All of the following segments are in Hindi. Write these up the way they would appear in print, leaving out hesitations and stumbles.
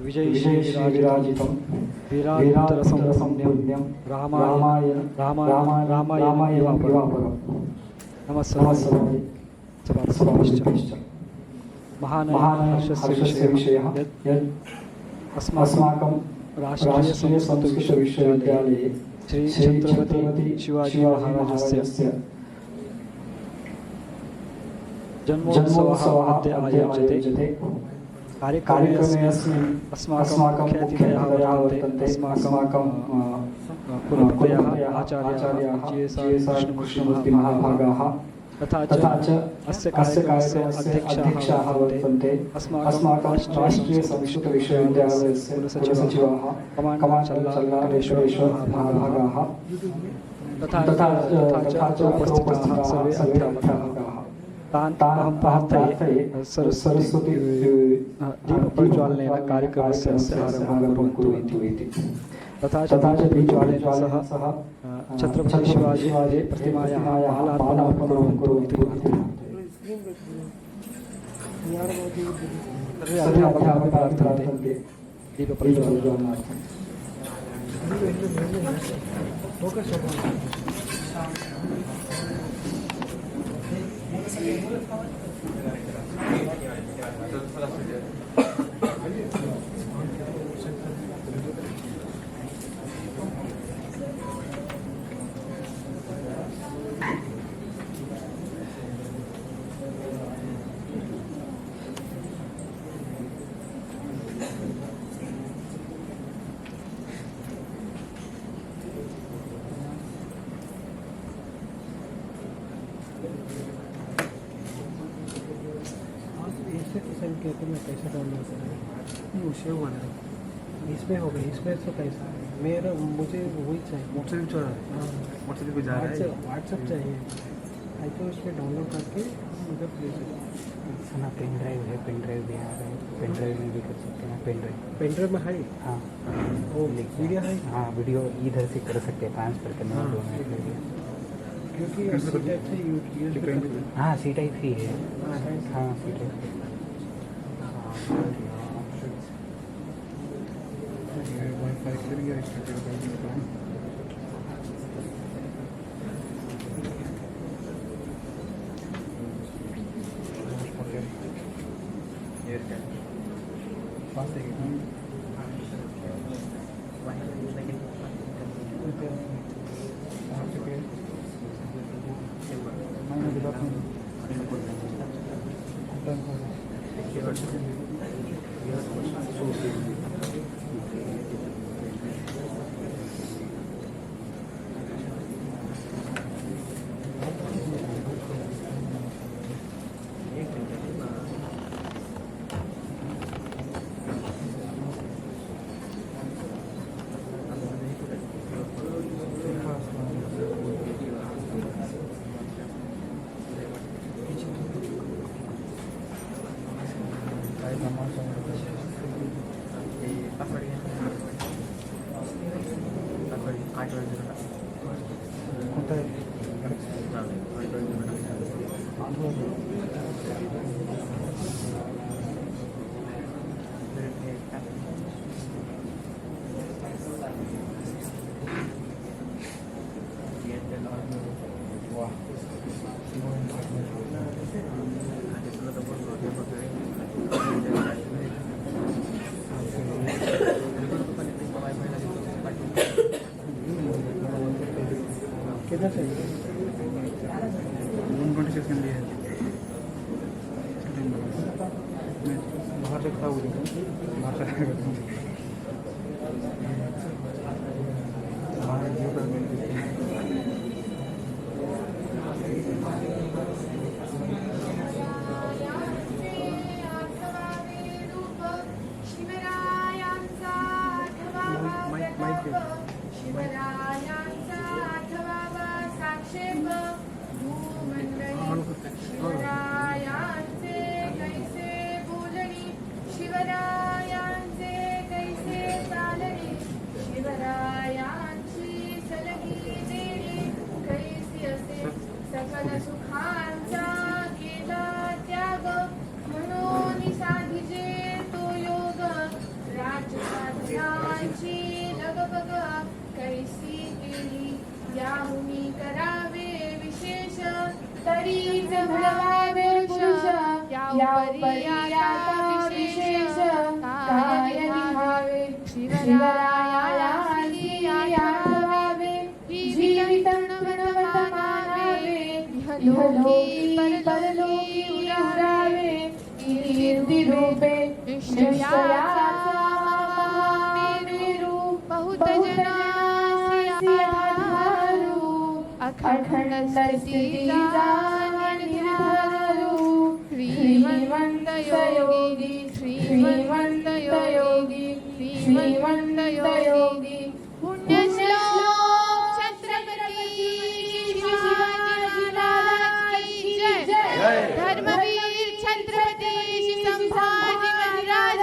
विजयश्रीविराजितं वीरात्तरसंपुण्यं रामायण युवापरं नमस्सर्वाय सभापतिश्च महानहर्षस्य विषयः यत् अस्माकं राष्ट्रीयसंस्कृतविश्वविद्यालये श्री छत्रपति शिवाजी महाराजस्य जन्मोत्सवः अद्य आयोज्यते। कार्यक्रमे अस्माकं मुख्यातिथयः वर्तन्ते अस्माकं कुलपतयः आचार्याः कृष्णमूर्तिमहाभागाः तथा च अस्य कार्यक्रमस्य अध्यक्षाः वर्तन्ते अस्माकं राष्ट्रीयसंस्कृतविश्वविद्यालयस्य कुलसचिवाः कमाण्डर महाभागाः तथा च उपस्थिताः सर्वे अध्यापकाः। तान् अहं प्रार्थये सरस्वती दीपप्रज्वालनेन कार्यक्रमस्य आरम्भं कुर्वन्तु इति। तथा च दीपप्रज्वालनेन सह छत्रपति शिवाजी प्रतिमायाः मालार्पणं कुर्वन्तु इति सर्वे अध्यापकाः प्रार्थन्ते दीपप्रज्वालनार्थम्। कहते मैं कैसे डाउनलोड करूँ? सेव वाला इसमें हो गया, इसमें तो कैसा मेरा मुझे वही चाहिए। व्हाट्सएप चला व्हाट्सएप पे जा रहा है, व्हाट्सएप चाहिए। आई तो इसमें डाउनलोड करके उधर भेज सकते हैं। पेन ड्राइव है, पेन ड्राइव भी आ रहा है, पेन ड्राइव में भी कर सकते हैं। पेन ड्राइव में है, हाँ वो वीडियो है, हाँ वीडियो इधर से कर सकते हैं ट्रांसफर करना दोनों के लिए, क्योंकि सी टाइप से यूज हाँ सी टाइप ही है, हाँ सी टाइप वाईफाई से भी कितना चाहिए? 126 के लिए मैं बाहर से खा हुआ बाहर से सकल सुखांचा आता विशेष काय निभावे शिवराया आठवावे जीवित गुणवत मानावे इहलोकी परलोकी उरावे कीर्ती रूपे निश्चयाचा रूप बहुत जनासी आधारू अखंड स्थितीचा निर्धारू श्रीमंत योगी श्रीमंत योगी श्रीमंत योगी पुण्यश्लोक छत्रपती शिवाजी महाराज की जय धर्मवीर छत्रपती संभाजी महाराज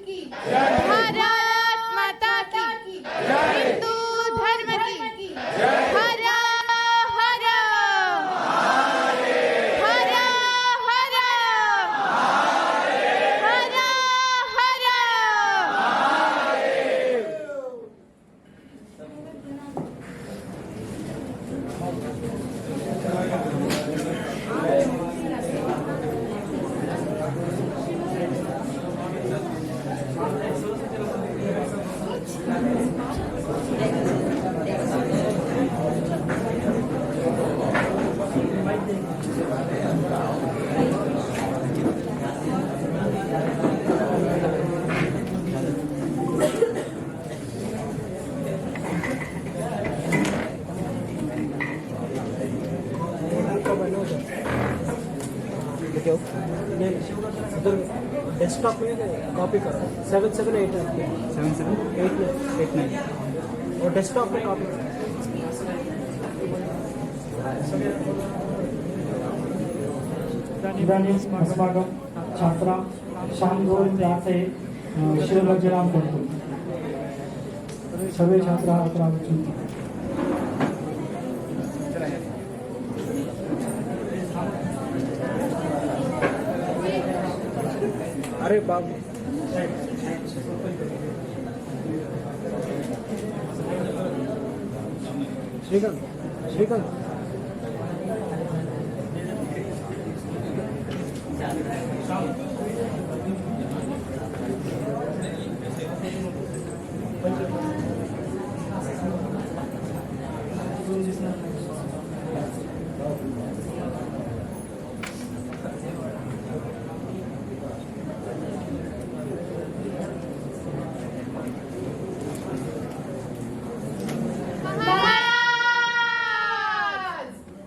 की भारत माता की हिंदू धर्म की हर हर हर हर हर डेस्कटॉप में कॉपी करो 778 778 और डेस्कटॉप में कॉपी करो इदानीं अस्माकं छात्राः शान्तों प्रार्थये शिवभजनां कर्तुं सर्वे छात्राः अत्र आगच्छन्ति। अरे बाबू श्रीकांत श्रीकांत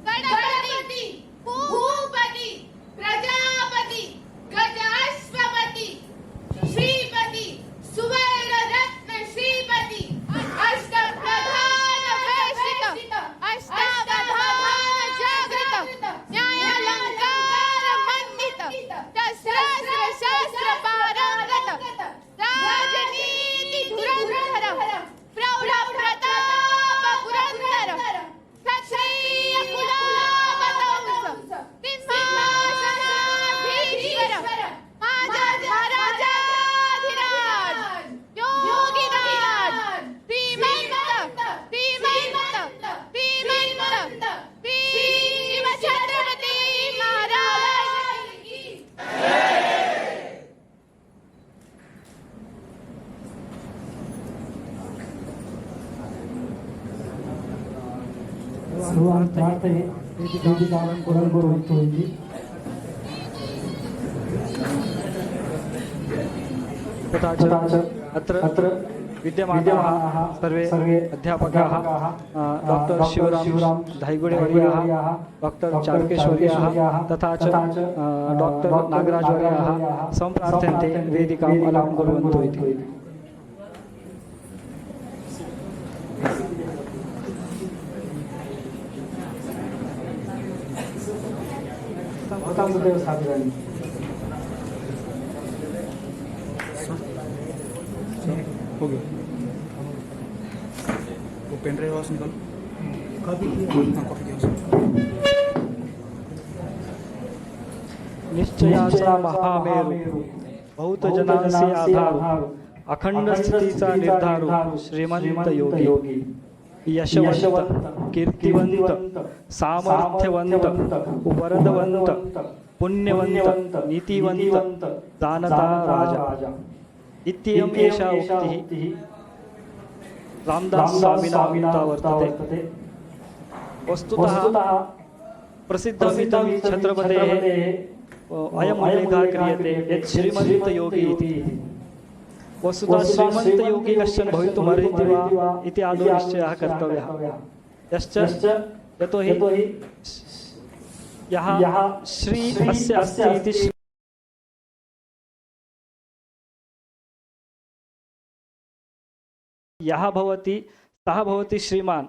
गणपती भूपती प्रजापती गजाश्वपती श्रीपती सुवर्णरत्न श्रीपती अष्टप्रधान वेशित अष्टावधान जागृत न्यायालंकार मंडित शस्त्रास्त्र शास्त्र पारंगत राजनीति धुरंधर प्रौढ प्रताप पुरंदर क्षत्रिय कुलावतंस सिंहासनाधीश्वर महाराजाधिराज योगीराज श्रीमंत श्रीमंत श्रीमंत श्री शिव छत्रपती महाराज की सर्वान् प्रार्थये वेदिकां पुनर्कुर्वन्तु इति। तथा च अत्र विद्यमानाः सर्वे अध्यापकाः डॉक्टर शिवराम धायगुडेवर्याः डॉक्टर चारुकेशवर्याः तथा च डॉक्टर नागराजवर्याः सम्प्रार्थ्यन्ते वेदिकाम् अलङ्कुर्वन्तु इति। तदेव स्थापितानि। हो गया वो पेन ड्राइव वापस निकालो कॉपी किया निश्चयाचा महामेरू बहुत जनांसी आधार अखंड स्थितीचा निर्धारू श्रीमंत योगी यशवंत कीर्तिवंत सामर्थ्यवंत वरदवंत पुण्यवंत नीतिवंत जानता राजा इत्ययम् एषा उक्तिः रामदास स्वामिना उक्ता वर्तते। वस्तुतः प्रसिद्धमिदं छत्रपतेः अयम् उल्लेखः क्रियते यत् श्रीमन्तयोगी इति। वस्तुतः श्रीमन्तयोगी कश्चन भवितुमर्हति वा इति आदौ निश्चयः कर्तव्यः। यश्च यतोहि यः श्री अस्य अस्ति इति यः भवति सः भवति श्रीमान्।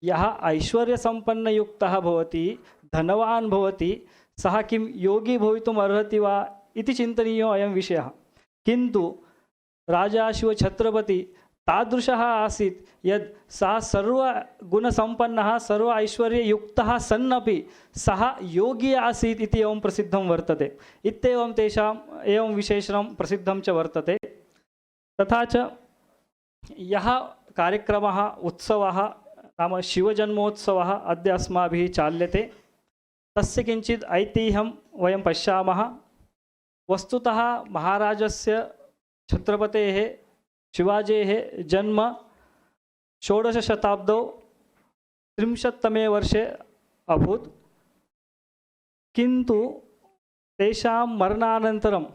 यः ऐश्वर्यसम्पन्नयुक्तः भवति धनवान् भवति सः किं योगी भवितुम् अर्हति वा इति चिन्तनीयो अयं विषयः। किन्तु राजा शिवछत्रपति तादृशः आसीत् यद् सः सर्वगुणसम्पन्नः सर्व ऐश्वर्ययुक्तः सन्नपि सः योगी आसीत् इति एवं प्रसिद्धं वर्तते। इत्येवं तेषाम् एवं विशेषणं प्रसिद्धं च वर्तते। तथा च यः कार्यक्रमः उत्सवः नाम शिवजन्मोत्सवः अद्य अस्माभिः चाल्यते तस्य किञ्चित् ऐतिह्यं वयं पश्यामः। वस्तुतः महाराजस्य छत्रपतेः शिवाजेः जन्म 16 शताब्दौ 30तमे वर्षे अभूत्। किन्तु तेषां मरणानन्तरम्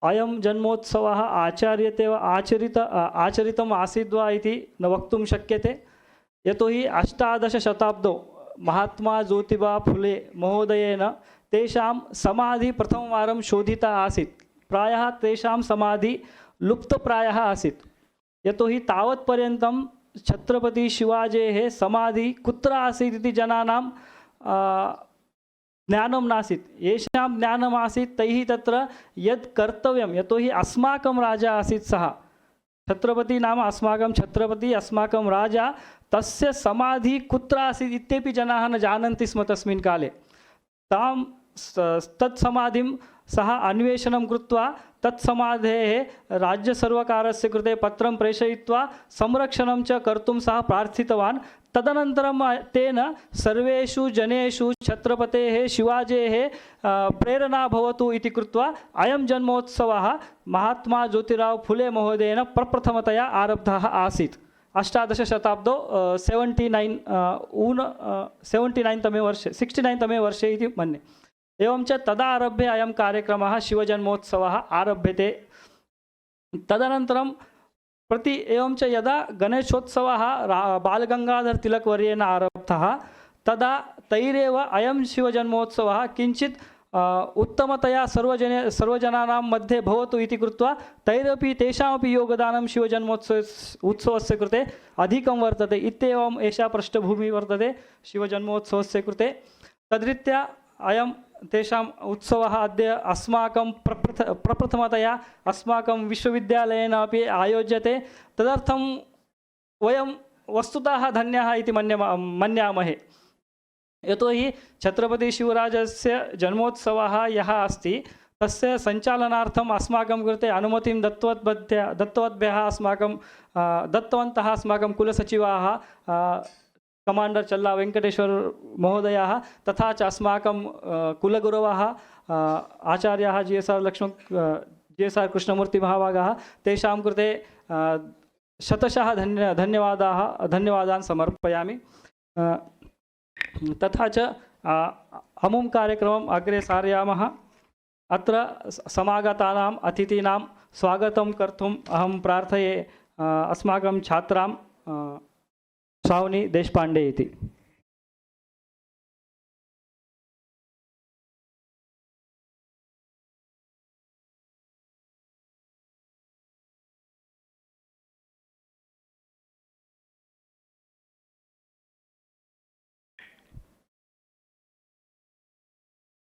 अयं जन्मोत्सवः आचरितम् आसीत् वा इति न वक्तुं शक्यते। यतोहि 18 शताब्दौ महात्मा ज्योतिबा फुले महोदयेन तेषां समाधि प्रथमवारं शोधिता आसीत्। प्रायः तेषां समाधि लुप्तप्रायः आसीत्। यतोहि तावत्पर्यन्तं छत्रपति शिवाजेः समाधि कुत्र आसीत् इति जनानां ज्ञानं नासीत्। येषां ज्ञानम् आसीत् तैः तत्र यत् कर्तव्यं, यतोहि अस्माकं राजा आसीत् सः छत्रपति नाम अस्माकं छत्रपति अस्माकं राजा, तस्य समाधि कुत्र आसीत् इत्यपि जनाः न जानन्ति स्म तस्मिन् काले। तत् समाधिं सः अन्वेषणं कृत्वा तत्समाधेः राज्यसर्वकारस्य कृते पत्रं प्रेषयित्वा संरक्षणं च कर्तुं सः प्रार्थितवान्। तदनन्तरं तेन सर्वेषु जनेषु छत्रपतेः शिवाजेः प्रेरणा भवतु इति कृत्वा अयं जन्मोत्सवः महात्मा ज्योतिराव फुले महोदयेन प्रप्रथमतया आरब्धः आसीत्। 18 शताब्दौ 69तमे वर्षे 69तमे वर्षे इति मन्ये। एवं च तदारभ्य अयं कार्यक्रमः शिवजन्मोत्सवः आरभ्यते। तदनन्तरं एवं च यदा गणेशोत्सवः बालगंगाधर तिलकवर्येण आरब्धः तदा तैरेव अयं शिवजन्मोत्सवः किञ्चित् उत्तमतया सर्वजनानां मध्ये भवतु इति कृत्वा तैरपि तेषामपि योगदानं उत्सवस्य कृते अधिकं वर्तते। इत्येवम् एषा पृष्ठभूमिः वर्तते शिवजन्मोत्सवस्य कृते। तद्रीत्या अयं तेषाम् उत्सवः अद्य अस्माकं प्रप्रथमतया अस्माकं विश्वविद्यालयेन अपि आयोज्यते। तदर्थं वयं वस्तुतः धन्याः इति मन्यामहे। यतोहि छत्रपति शिवराजस्य जन्मोत्सवः यः अस्ति तस्य सञ्चालनार्थम् अस्माकं कृते अनुमतिं दत्तवद्भ्यः दत्तवन्तः अस्माकं कुलसचिवाः कमांडर चल्ला वेंकटेश्वर महोदयाः तथा च अस्माकं कुलगुरवः आचार्याः GSR कृष्णमूर्ति महाभागाः तेषां कृते शतशः धन्यवादान् समर्पयामि। तथा च अमुं कार्यक्रमम् अग्रे सारयामः। अत्र समागतानाम् अतिथीनां स्वागतं कर्तुम् अहं प्रार्थये अस्माकं छात्रां श्रावणी देशपांडे इति।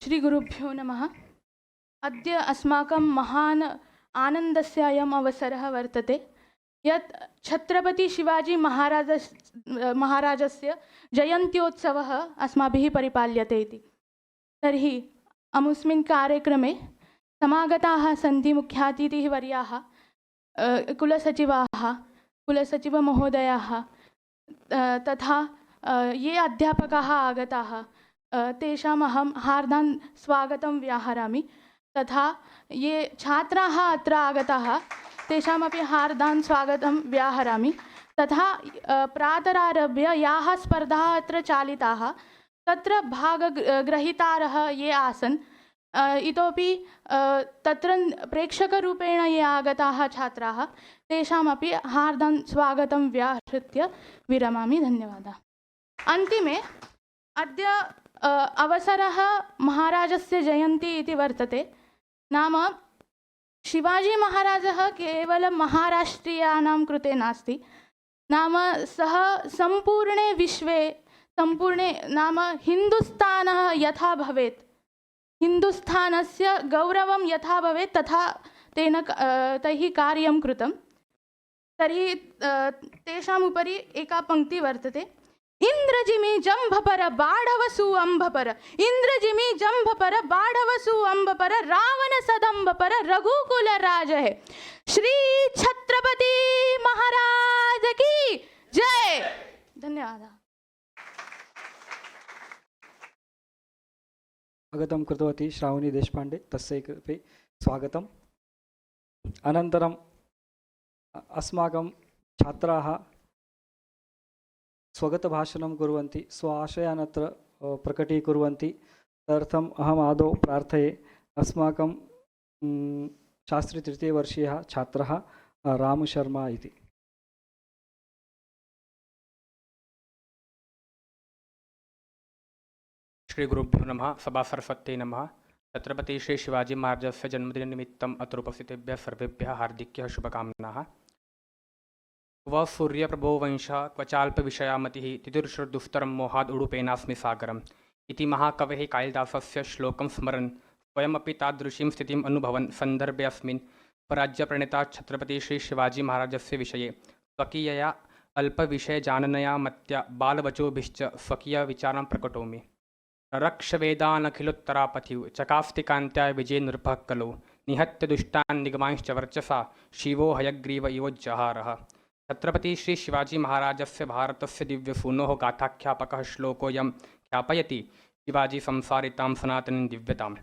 श्री गुरुभ्यो नमः। अद्य अस्माकं महान् आनन्दस्य अयम् अवसरः वर्तते यत् छत्रपति शिवाजी महाराजस्य जयन्त्योत्सवः अस्माभिः परिपाल्यते इति। तर्हि अमुस्मिन् कार्यक्रमे समागताः सन्ति मुख्यातिथिः वर्याः, कुलसचिवाः, कुलसचिवमहोदयाः तथा ये अध्यापकाः आगताः, तेषाम् अहं हार्दां स्वागतं व्याहरामि। तथा ये छात्राः अत्र आगताः तेषामपि हार्दां स्वागतं व्याहरामि। तथा प्रातरारभ्य याः स्पर्धाः अत्र चालिताः तत्र भागग्रहीतारः ये आसन्, इतोपि तत्र प्रेक्षकरूपेण ये आगताः छात्राः तेषामपि हार्दं स्वागतं व्याहृत्य विरमामि। धन्यवादाः। अन्तिमे अद्य अवसरः महाराजस्य जयन्ती इति वर्तते। नाम शिवाजीमहाराजः केवलं महाराष्ट्रीयाणां कृते नास्ति, नाम सः सम्पूर्णे विश्वे सम्पूर्णे नाम हिन्दुस्तानः यथा भवेत्, हिन्दुस्थानस्य गौरवं यथा भवेत् तथा तैः कार्यं कृतं। तर्हि तेषाम् उपरि एका पङ्क्तिः वर्तते। इन्द्रजिमि जम्भपर बाढवसु अम्भपर, इन्द्रजिमि जम्भपर बाढवसु अम्भपर, रावण सदम्भपर रघुकुल राजः। श्री छत्रपति महाराज की जय। धन्यवादः। स्वागतं कृतवती श्रावणी देशपाण्डे, तस्यै कृते स्वागतम्। अनन्तरम् अस्माकं छात्राः स्वगतभाषणं कुर्वन्ति, स्व आशयान् अत्र प्रकटीकुर्वन्ति। तदर्थम् अहम् आदौ प्रार्थये अस्माकं शास्त्री तृतीयवर्षीयः छात्रः रामशर्मा इति। श्री गुरुभ्यो नमः। सभा सरस्वत्यै नमः। छत्रपति श्री शिवाजी महाराजस्य जन्मदिननिमित्तम् अत्र उपस्थितेभ्यः सर्वेभ्यः हार्दिक्यः शुभकामनाः। क्व सूर्यप्रभो वंशः क्व चाल्पविषयामतिः तितिर्षुर्दुस्तरं मोहाद् उडुपेनास्मि सागरम् इति महाकवेः कालिदासस्य श्लोकं स्मरन् स्वयमपि तादृशीं स्थितिम् अनुभवन् सन्दर्भे अस्मिन् स्वराज्यप्रणेता छत्रपति श्री शिवाजी महाराजस्य विषये स्वकीयया अल्पविषयजाननया मत्या बालवचोभिश्च स्वकीयविचारान् प्रकटोमि। रक्षवेदानखिलोत्तरापथिव चकास्तिकान्त्याय विजय नृपः कलौ निहत्य दुष्टान् निगमांश्च वर्चसा शिवो हयग्रीव इवोज्जहारः। छत्रपति श्री शिवाजी महाराजस्य भारतस्य दिव्यसूनोः गाथाख्यापकः श्लोकोऽयं ख्यापयति शिवाजी संसारितां सनातनीं दिव्यतां,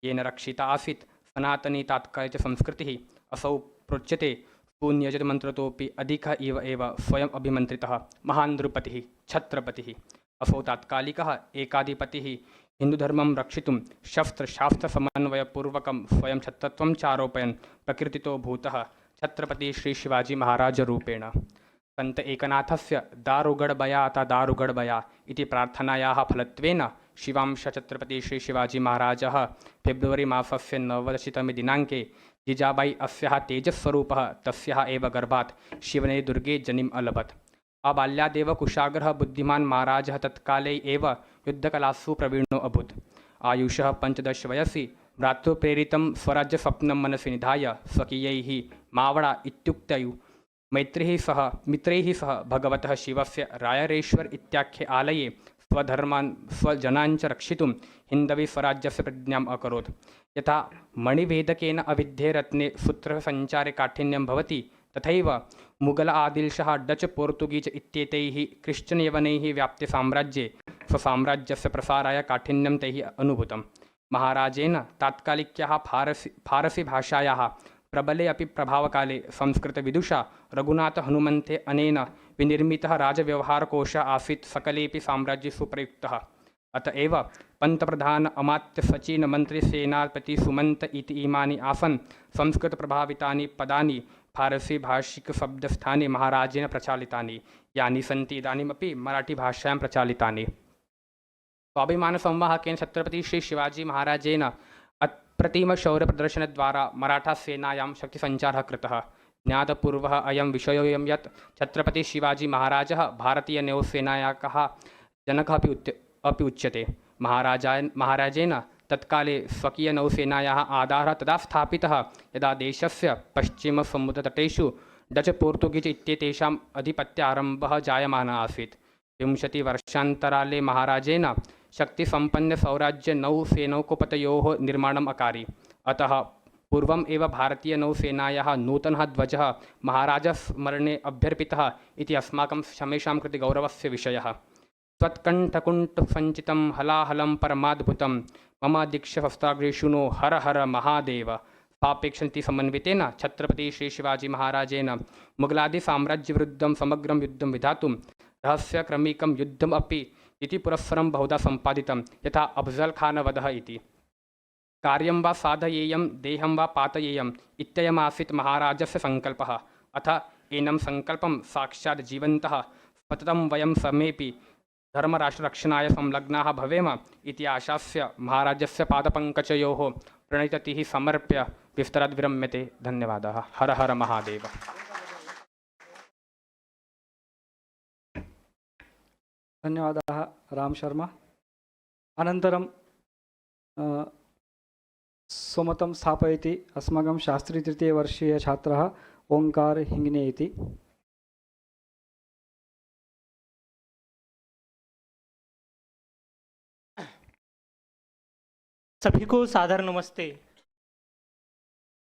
येन रक्षिता आसीत् सनातनी तात्कालिक संस्कृतिः। असौ प्रोच्यते सुनियोजितमन्त्रतोऽपि अधिकः इव एव स्वयम् अभिमन्त्रितः महान् नृपतिः छत्रपतिः। असौ तात्कालिकः एकाधिपतिः हिन्दुधर्मं रक्षितुं शस्त्रशास्त्रसमन्वयपूर्वकं स्वयं छत्रत्वं चारोपयन् प्रकीर्तितो भूतः छत्रपति श्री शिवाजी महाराजरूपेण। संत एकनाथस्य दारुगडबया अथ दारुगडबया इति प्रार्थनायाः फलत्वेन शिवांश छत्रपति श्री शिवाजी महाराजः फेब्रुवरी मासस्य 19तमे दिनाङ्के जिजाबाई अस्याः तेजस्वरूपः तस्याः एव गर्भात् शिवने दुर्गे जनिम् अलभत्। अबाल्यादेव कुशाग्रः बुद्धिमान् महाराजः तत्काले एव युद्धकलासु प्रवीणो अभूत्। आयुषः 15 वयसि भ्रातृप्रेरितं स्वराज्यस्वप्नं मनसि निधाय स्वकीयैः मावडा इत्युक्तैः मित्रैः सह भगवतः शिवस्य रायरेश्वर इत्याख्ये आलये स्वधर्मान् स्वजनान् च रक्षितुं हिन्दवी स्वराज्यस्य प्रतिज्ञाम् अकरोत्। यथा मणिवेदकेन अविध्ये रत्ने सूत्रसञ्चारे काठिन्यं भवति, तथैव मुगल आदिलशाह डच पोर्तुगीज इत्येतैः क्रिश्चन यवनैः व्याप्ते साम्राज्ये स्वसाम्राज्यस्य प्रसाराय काठिन्यं तैः अनुभूतं। महाराजेन तात्कालिक्याः फारसी भाषायाः प्रबले अपि प्रभावकाले संस्कृतविदुषा रघुनाथहनुमन्ते अनेन विनिर्मितः राजव्यवहारकोशः आसीत् सकलेपि साम्राज्येषु प्रयुक्तः। अत एव पंतप्रधान अमात्य सचिन मंत्री सेनापति सुमंत इति इमानि आसन् संस्कृतप्रभावितानि पदानि फारसी भाषिकशब्दस्थाने महाराजेन प्रचालितानि, यानि सन्ति इदानीमपि मराठीभाषायां प्रचालितानि। स्वाभिमानसंवाहकेन छत्रपति श्री शिवाजी महाराजेन अप्रतिमशौर्यप्रदर्शनद्वारा मराठासेनायां शक्तिसञ्चारः कृतः। ज्ञातपूर्वः अयं विषयोऽयं यत् छत्रपति शिवाजी महाराजः भारतीयनौसेनायाः जनकः अपि उच्यते। महाराजेन तत्काले स्वकीयनौसेनायाः आधारः तदा स्थापितः यदा देशस्य पश्चिमसमुद्रतटेषु डच पोर्तुगीज इत्येतेषाम् आधिपत्यारम्भः जायमानः आसीत्। 20 वर्षान्तराले महाराजेन शक्तिसम्पन्नसौराज्यनौसेनौकोपतयोः निर्माणम् अकारि। अतः पूर्वम् एव भारतीयनौसेनायाः नूतनः ध्वजः महाराजस्मरणे अभ्यर्पितः इति अस्माकं समेषां कृते गौरवस्य विषयः। त्वत्कण्ठकुण्ठसञ्चितं हलाहलं परमाद्भुतं मम दीक्षहस्ताग्रेषु नो हर हर महादेव। सापेक्षनीति समन्वितेन छत्रपति श्री शिवाजी महाराजेन मुगलादि साम्राज्यविरुद्धं समग्रं युद्धं विधातुं रहस्यक्रमिकं युद्धम् अपि इति पुरस्सरं बहुधा सम्पादितं यथा अफजल खान वधः इति। कार्यं वा साधयेयं देहं वा पातयेयम् इत्ययमासीत् महाराजस्य सङ्कल्पः। अथ एनं सङ्कल्पं साक्षात् जीवन्तः सततं वयं समेपि धर्मराष्ट्ररक्षणाय संलग्नाः भवेम इति आशास्य महाराजस्य पादपङ्कजयोः प्रणिततिः समर्प्य विस्तराद् विरम्यते। धन्यवादः। हर हर महादेव। धन्यवादाः राम शर्मा। अनन्तरं सुमतं स्थापयति अस्माकं शास्त्री तृतीयवर्षीयछात्रः ओंकार हिंगने इति। सभी को सादर नमस्ते।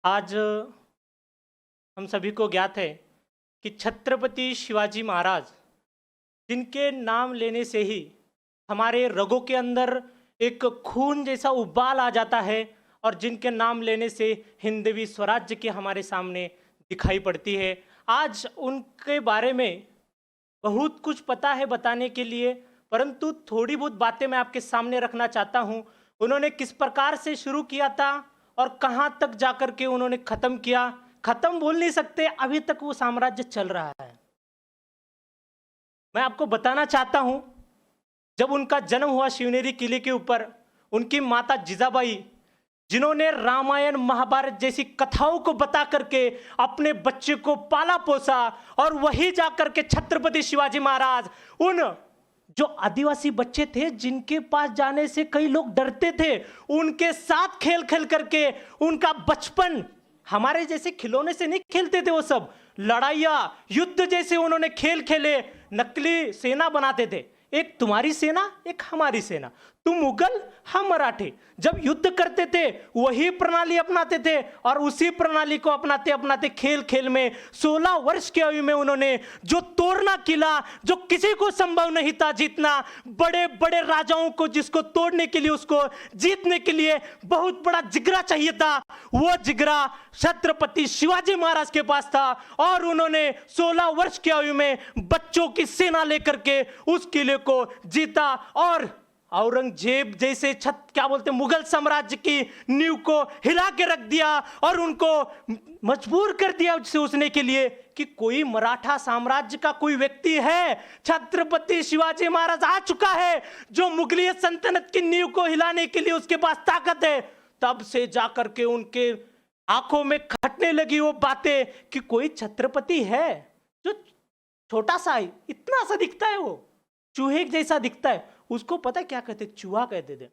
आज हम सभी को ज्ञात है कि छत्रपति शिवाजी महाराज, जिनके नाम लेने से ही हमारे रगों के अंदर एक खून जैसा उबाल आ जाता है और जिनके नाम लेने से हिंदवी स्वराज्य के हमारे सामने दिखाई पड़ती है। आज उनके बारे में बहुत कुछ पता है बताने के लिए, परंतु थोड़ी बहुत बातें मैं आपके सामने रखना चाहता हूँ। उन्होंने किस प्रकार से शुरू किया था और कहाँ तक जाकर के उन्होंने ख़त्म किया। ख़त्म बोल नहीं सकते, अभी तक वो साम्राज्य चल रहा है। मैं आपको बताना चाहता हूँ, जब उनका जन्म हुआ शिवनेरी किले के ऊपर, उनकी माता जिजाबाई, जिन्होंने रामायण महाभारत जैसी कथाओं को बता करके अपने बच्चे को पाला पोसा, और वही जाकर के छत्रपति शिवाजी महाराज उन जो आदिवासी बच्चे थे जिनके पास जाने से कई लोग डरते थे, उनके साथ खेल खेल करके उनका बचपन, हमारे जैसे खिलौने से नहीं खेलते थे वो सब, लड़ाइयाँ युद्ध जैसे उन्होंने खेल खेले, नकली सेना बनाते थे, एक तुम्हारी सेना एक हमारी सेना, तुम मुगल हम मराठे। जब युद्ध करते थे वही प्रणाली अपनाते थे और उसी प्रणाली को अपनाते अपनाते खेल खेल में 16 वर्ष की आयु में उन्होंने जो तोड़ना किला, जो किसी को संभव नहीं था जीतना, बड़े बड़े राजाओं को जिसको तोड़ने के लिए, उसको जीतने के लिए बहुत बड़ा जिगरा चाहिए था, वो जिगरा छत्रपति शिवाजी महाराज के पास था। और उन्होंने 16 वर्ष की आयु में बच्चों की सेना लेकर के उस किले को जीता और औरंगजेब जैसे क्या बोलते मुगल साम्राज्य की नींव को हिला के रख दिया और उनको मजबूर कर दिया सोचने के लिए कि कोई मराठा साम्राज्य का कोई व्यक्ति है, छत्रपति शिवाजी महाराज आ चुका है जो मुगलिय सल्तनत की नींव को हिलाने के लिए उसके पास ताकत है। तब से जाकर के उनके आंखों में खटने लगी वो बातें कि कोई छत्रपति है जो छोटा सा है, इतना सा दिखता है, वो चूहे जैसा दिखता है, उसको पता क्या कहते, चूहा कहते थे।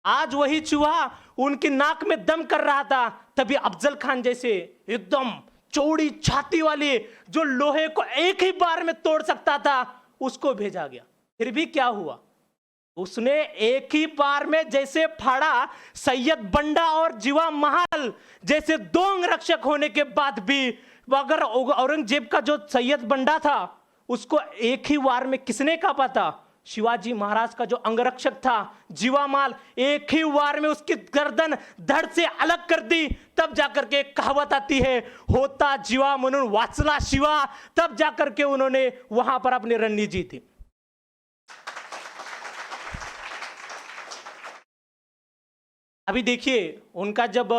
आज वही चूहा उनकी नाक में दम कर रहा था, तभी अफजल खान जैसे एकदम चौड़ी छाती वाली जो लोहे को एक ही बार में तोड़ सकता था उसको भेजा गया। फिर भी क्या हुआ, उसने एक ही बार में जैसे फाड़ा, सैयद बंडा और जीवा महल जैसे दो अंगरक्षक होने के बाद भी, अगर औरंगजेब का जो सैयद बंडा था उसको एक ही वार में किसने कापा था, शिवाजी महाराज का जो अंगरक्षक था जीवामाल, एक ही वार में उसकी गर्दन धड़ से अलग कर दी। तब जाकर के कहावत आती है, होता जीवा म्हणून वाचला शिवा, तब जाकर के उन्होंने वहां पर अपनी रणनीति जीती। अभी देखिए उनका जब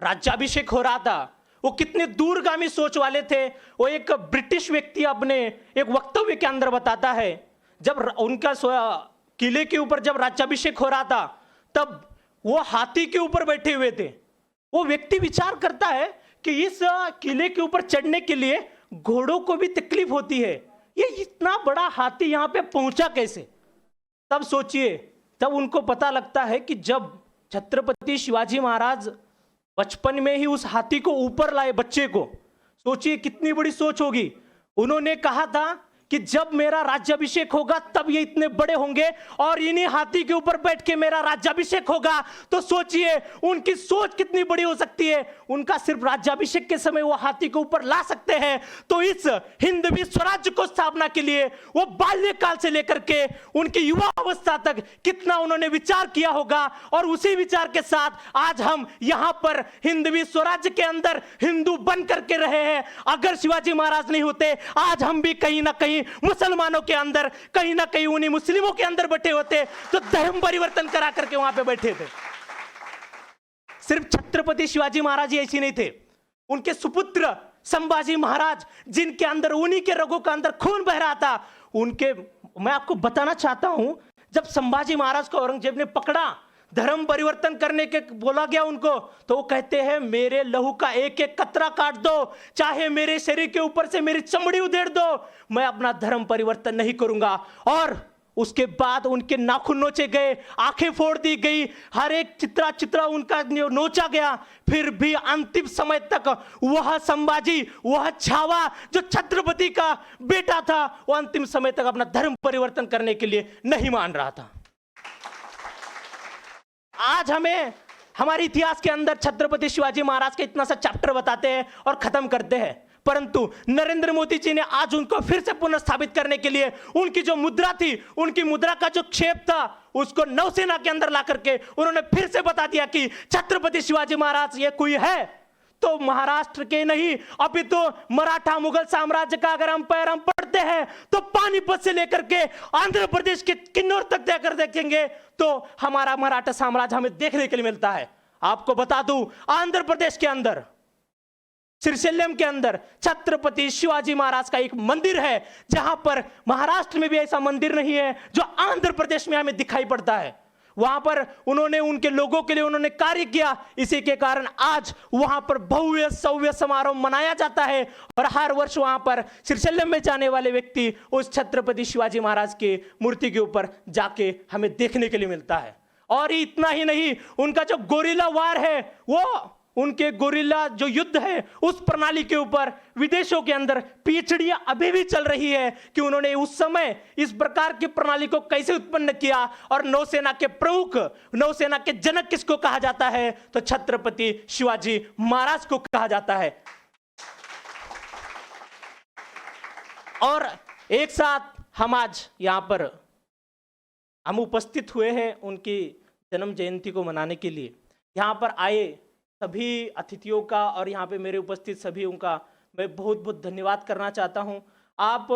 राज्याभिषेक हो रहा था वो कितने दूरगामी सोच वाले थे। वो एक ब्रिटिश व्यक्ति अपने एक वक्तव्य के अंदर बताता है, जब उनका किले के ऊपर जब राज्याभिषेक हो रहा था तब वो हाथी के ऊपर बैठे हुए थे। वो व्यक्ति विचार करता है कि इस किले के ऊपर चढ़ने के लिए घोड़ों को भी तकलीफ होती है, ये इतना बड़ा हाथी यहाँ पे पहुंचा कैसे। तब सोचिए, तब उनको पता लगता है कि जब छत्रपति शिवाजी महाराज बचपन में ही उस हाथी को ऊपर लाए बच्चे को, सोचिए कितनी बड़ी सोच होगी। उन्होंने कहा था कि जब मेरा राज्याभिषेक होगा तब ये इतने बड़े होंगे और इन्हीं हाथी के ऊपर बैठ के मेरा राज्याभिषेक होगा। तो सोचिए उनकी सोच कितनी बड़ी हो सकती है। उनका सिर्फ राज्याभिषेक के समय वो हाथी के ऊपर ला सकते हैं, तो इस हिंदवी स्वराज्य को स्थापना के लिए वो बाल्यकाल से लेकर के उनकी युवा अवस्था तक कितना उन्होंने विचार किया होगा। और उसी विचार के साथ आज हम यहां पर हिंदवी स्वराज्य के अंदर हिंदू बन करके रहे हैं। अगर शिवाजी महाराज नहीं होते आज हम भी कहीं ना कहीं मुसलमानों के अंदर, कहीं ना कहीं उन्हीं मुस्लिमों के अंदर बैठे होते, तो धर्म परिवर्तन करा करके वहां पे बैठे थे। सिर्फ छत्रपति शिवाजी महाराज ही ऐसे नहीं थे, उनके सुपुत्र संभाजी महाराज, जिनके अंदर उन्हीं के रगों का अंदर खून बह रहा था, उनके मैं आपको बताना चाहता हूं, जब संभाजी महाराज को औरंगजेब ने पकड़ा, धर्म परिवर्तन करने के बोला गया उनको, तो वो कहते हैं मेरे लहू का एक एक कतरा काट दो, चाहे मेरे शरीर के ऊपर से मेरी चमड़ी उधेड़ दो, मैं अपना धर्म परिवर्तन नहीं करूंगा। और उसके बाद उनके नाखून नोचे गए, आंखें फोड़ दी गई, हर एक चित्रा उनका नोचा गया। फिर भी अंतिम समय तक वह संभाजी, वह छावा जो छत्रपति का बेटा था, वो अंतिम समय तक अपना धर्म परिवर्तन करने के लिए नहीं मान रहा था। आज हमें हमारे इतिहास के अंदर छत्रपति शिवाजी महाराज का इतना सा चैप्टर बताते हैं और खत्म करते हैं, परंतु नरेंद्र मोदी जी ने आज उनको फिर से पुनर्स्थापित करने के लिए उनकी जो मुद्रा थी, उनकी मुद्रा का जो क्षेप था, उसको नौसेना के अंदर ला करके उन्होंने फिर से बता दिया कि छत्रपति शिवाजी महाराज ये कोई है तो महाराष्ट्र के नहीं, अभी तो मराठा मुगल साम्राज्य का अगर हम पैर हम पढ़ते हैं तो पानीपत से लेकर के आंध्र प्रदेश के किन्नौर तक जाकर देखेंगे तो हमारा मराठा साम्राज्य हमें देखने के लिए मिलता है। आपको बता दूं, आंध्र प्रदेश के अंदर श्रीशैलम के अंदर छत्रपति शिवाजी महाराज का एक मंदिर है, जहां पर महाराष्ट्र में भी ऐसा मंदिर नहीं है जो आंध्र प्रदेश में हमें दिखाई पड़ता है। वहां पर उन्होंने उनके लोगों के लिए उन्होंने कार्य किया, इसी के कारण आज वहां पर भव्य सव्य समारोह मनाया जाता है और हर वर्ष वहां पर श्रीशैलम में जाने वाले व्यक्ति उस छत्रपति शिवाजी महाराज की मूर्ति के ऊपर जाके हमें देखने के लिए मिलता है। और इतना ही नहीं, उनका जो गोरिल्ला वार है, वो उनके गोरिल्ला जो युद्ध है उस प्रणाली के ऊपर विदेशों के अंदर पीएचडियां अभी भी चल रही है कि उन्होंने उस समय इस प्रकार की प्रणाली को कैसे उत्पन्न किया। और नौसेना के प्रमुख, नौसेना के जनक किसको कहा जाता है, तो छत्रपति शिवाजी महाराज को कहा जाता है। और एक साथ हम आज यहां पर हम उपस्थित हुए हैं उनकी जन्म जयंती को मनाने के लिए। यहां पर आए सभी अतिथियों का और यहाँ पे मेरे उपस्थित सभी उनका मैं बहुत बहुत धन्यवाद करना चाहता हूँ। आप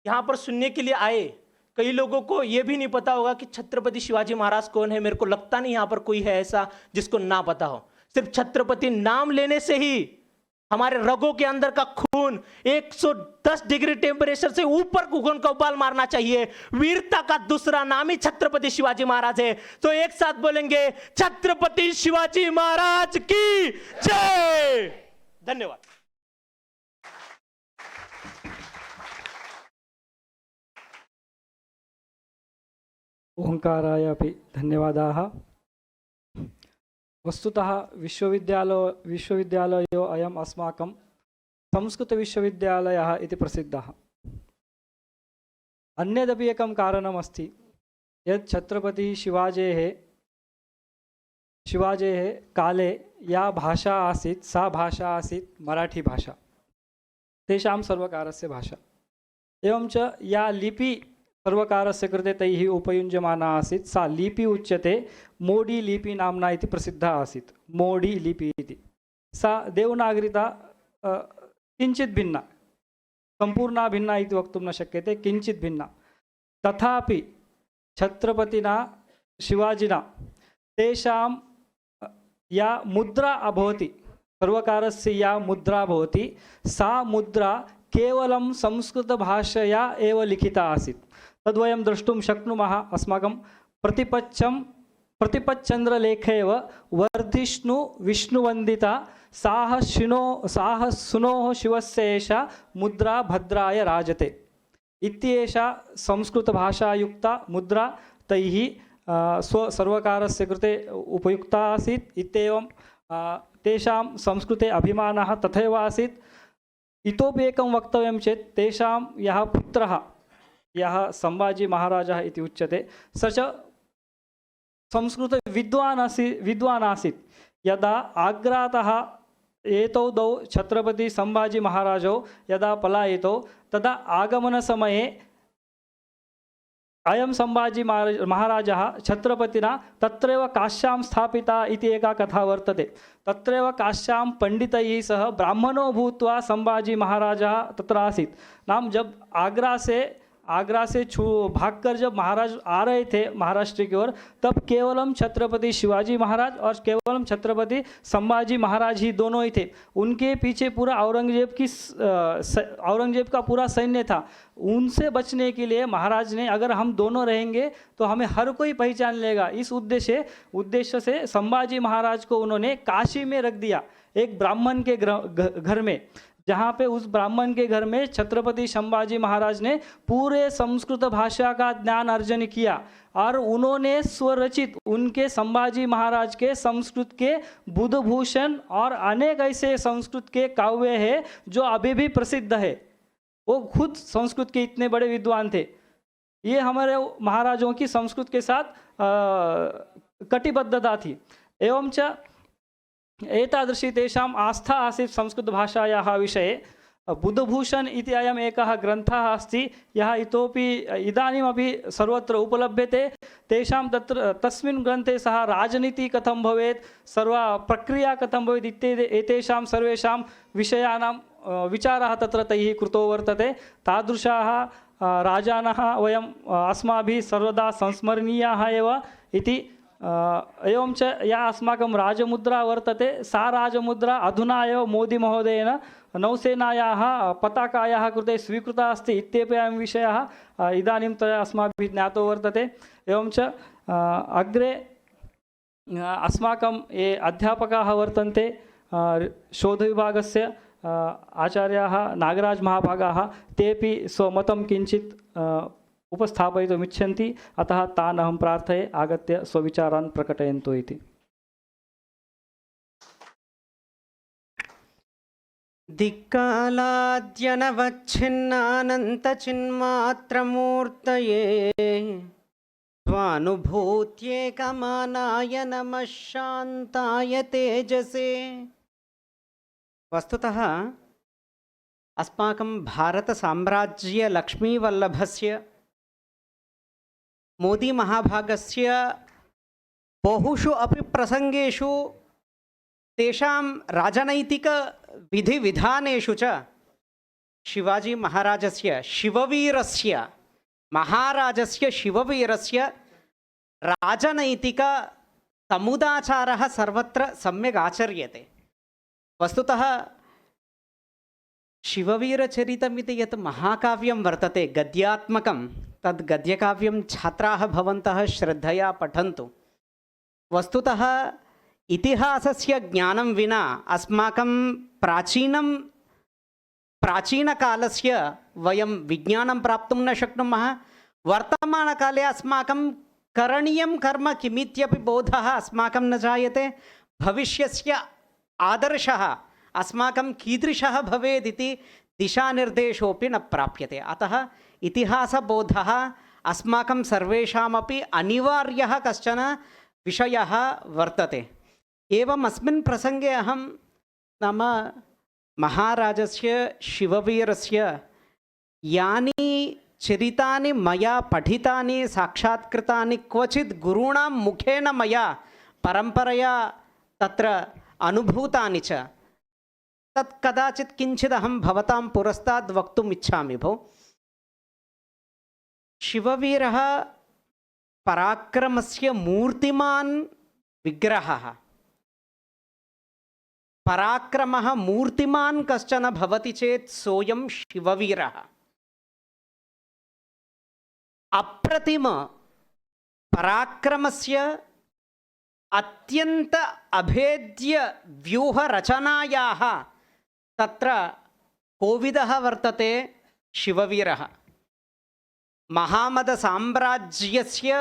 यहाँ पर सुनने के लिए आए, कई लोगों को ये भी नहीं पता होगा कि छत्रपति शिवाजी महाराज कौन है। मेरे को लगता नहीं यहाँ पर कोई है ऐसा जिसको ना पता हो। सिर्फ छत्रपति नाम लेने से ही हमारे रगों के अंदर का खून 110 डिग्री टेम्परेचर से ऊपर खून का उबाल मारना चाहिए। वीरता का दूसरा नाम ही छत्रपति शिवाजी महाराज है। तो एक साथ बोलेंगे, छत्रपति शिवाजी महाराज की जय। धन्यवाद। ओंकाराय अपि धन्यवादाः। वस्तुतः विश्वविद्यालयो अयम् अस्माकं संस्कृतविश्वविद्यालयः इति प्रसिद्धः। अन्यदपि एकं कारणमस्ति यत् छत्रपति शिवाजेः काले या भाषा आसीत् सा भाषा आसीत् मराठी भाषा, तेषां सर्वकारस्य भाषा। एवं च या लिपि सर्वकारस्य कृते तैः उपयुज्यमाना आसीत् सा लिपि उच्यते मोडी लिपि नाम्ना इति प्रसिद्धा आसीत्। मोडी लिपि इति सा देवनागरिता किञ्चित् भिन्ना, सम्पूर्णा भिन्ना इति वक्तुं न शक्यते, किञ्चित् भिन्ना। तथापि छत्रपतिना शिवाजिना तेषां या मुद्रा अभवति, सर्वकारस्य या मुद्रा भवति, सा मुद्रा केवलं संस्कृतभाषया एव लिखिता आसीत्। तद्वयं द्रष्टुं शक्नुमः। अस्माकं प्रतिपच्चन्द्रलेखे एव वर्धिष्णु विष्णुवन्दिता साहसुनोः शिवस्य एषा मुद्रा भद्राय राजते इत्येषा संस्कृतभाषायुक्ता मुद्रा तैः सर्वकारस्य कृते उपयुक्ता आसीत्। इत्येवं तेषां संस्कृते अभिमानः तथैव आसीत्। इतोपि एकं वक्तव्यं चेत् तेषां यः पुत्रः यः सम्भाजी महाराजः इति उच्यते स च विद्वान् आसीत्। यदा आग्रातः एतौ द्वौ छत्रपति सम्भाजी महाराजौ यदा पलायितौ तदा आगमनसमये अयं सम्भाजी महाराजः छत्रपतिना तत्रैव काश्यां स्थापिता इति एका कथा वर्तते। तत्रैव काश्यां पंडितैः सह ब्राह्मणो भूत्वा सम्भाजी महाराजः तत्र आसीत्। नाम जब आगरा से भागकर जब महाराज आ रहे थे महाराष्ट्र की ओर, तब केवलम छत्रपति शिवाजी महाराज और केवलम छत्रपति संभाजी महाराज ही दोनों ही थे। उनके पीछे पूरा औरंगजेब का पूरा सैन्य था। उनसे बचने के लिए महाराज ने अगर हम दोनों रहेंगे तो हमें हर कोई पहचान लेगा, इस उद्देश्य से संभाजी महाराज को उन्होंने काशी में रख दिया, एक ब्राह्मण के घर में, जहाँ पे उस ब्राह्मण के घर में छत्रपति संभाजी महाराज ने पूरे संस्कृत भाषा का ज्ञान अर्जन किया और उन्होंने स्वरचित उनके संभाजी महाराज के संस्कृत के बुधभूषण और अनेक ऐसे संस्कृत के काव्य हैं जो अभी भी प्रसिद्ध है। वो खुद संस्कृत के इतने बड़े विद्वान थे। ये हमारे महाराजों की संस्कृत के साथ कटिबद्धता थी। एवं च एतादृशी तेषाम् आस्था आसीत् संस्कृतभाषायाः विषये। बुधभूषण इति अयम् एकः ग्रन्थः अस्ति, यः इतोपि इदानीमपि सर्वत्र उपलभ्यते। तेषां तस्मिन् ग्रन्थे सः राजनीतिः कथं भवेत्, सर्वा प्रक्रिया कथं भवेत् इत्यादि एतेषां सर्वेषां विषयाणां विचारः तत्र तैः कृतो वर्तते। तादृशाः राजानः वयम् अस्माभिः सर्वदा संस्मरणीयाः एव इति। एवं च या अस्माकं राजमुद्रा वर्तते, सा राजमुद्रा अधुना एव मोदी महोदयेन नौसेनायाः पताकायाः कृते स्वीकृता अस्ति इत्यपि अयं विषयः इदानीन्तन अस्माभिः ज्ञातो वर्तते। एवं च अग्रे अस्माकं ये अध्यापकाः वर्तन्ते शोधविभागस्य आचार्याः नागराज महाभागाः, तेपि स्वमतं किञ्चित् उपस्थापयितुमिच्छन्ति, अतः तान् अहं प्रार्थये आगत्य स्वविचारान् प्रकटयन्तु इति। दिक्कालाद्यनवच्छिन्नानन्तचिन्मात्रमूर्तये स्वानुभूत्येकमानाय नमः शान्ताय तेजसे। वस्तुतः अस्माकं भारतसाम्राज्य लक्ष्मीवल्लभस्य मोदी महाभागस्य बहुषु अपि प्रसंगेषु तेषां राजनैतिकविधिविधानेषु च शिवाजी महाराजस्य शिववीरस्य महाराजस्य शिववीरस्य राजनैतिकसमुदाचारः सर्वत्र सम्यक् आचर्यते। वस्तुतः शिववीरचरितमिति यत् महाकाव्यं वर्तते गद्यात्मकं, तद् गद्यकाव्यं छात्राः भवन्तः श्रद्धया पठन्तु। वस्तुतः इतिहासस्य ज्ञानं विना अस्माकं प्राचीनकालस्य वयं विज्ञानं प्राप्तुं न शक्नुमः। वर्तमानकाले अस्माकं करणीयं कर्म किमित्यपि बोधः अस्माकं न जायते। भविष्यस्य आदर्शः अस्माकं कीदृशः भवेत् इति दिशानिर्देशोऽपि न प्राप्यते। अतः इतिहासबोधः अस्माकं सर्वेषामपि अनिवार्यः कश्चन विषयः वर्तते। एवम् अस्मिन् प्रसङ्गे अहं नाम महाराजस्य शिववीरस्य यानि चरितानि मया पठितानि साक्षात्कृतानि क्वचित् गुरूणां मुखेन मया परम्परया तत्र अनुभूतानि च, तत् कदाचित् किञ्चिदहं भवतां पुरस्ताद् वक्तुम् इच्छामि भो। शिववीरः पराक्रमस्य मूर्तिमान् विग्रहः। पराक्रमः मूर्तिमान् कश्चन भवति चेत् सोऽयं शिववीरः। अप्रतिम पराक्रमस्य अत्यंत अभेद्य व्यूहरचनायाः तत्र कोविदः वर्तते शिववीरः। महामदसाम्राज्यस्य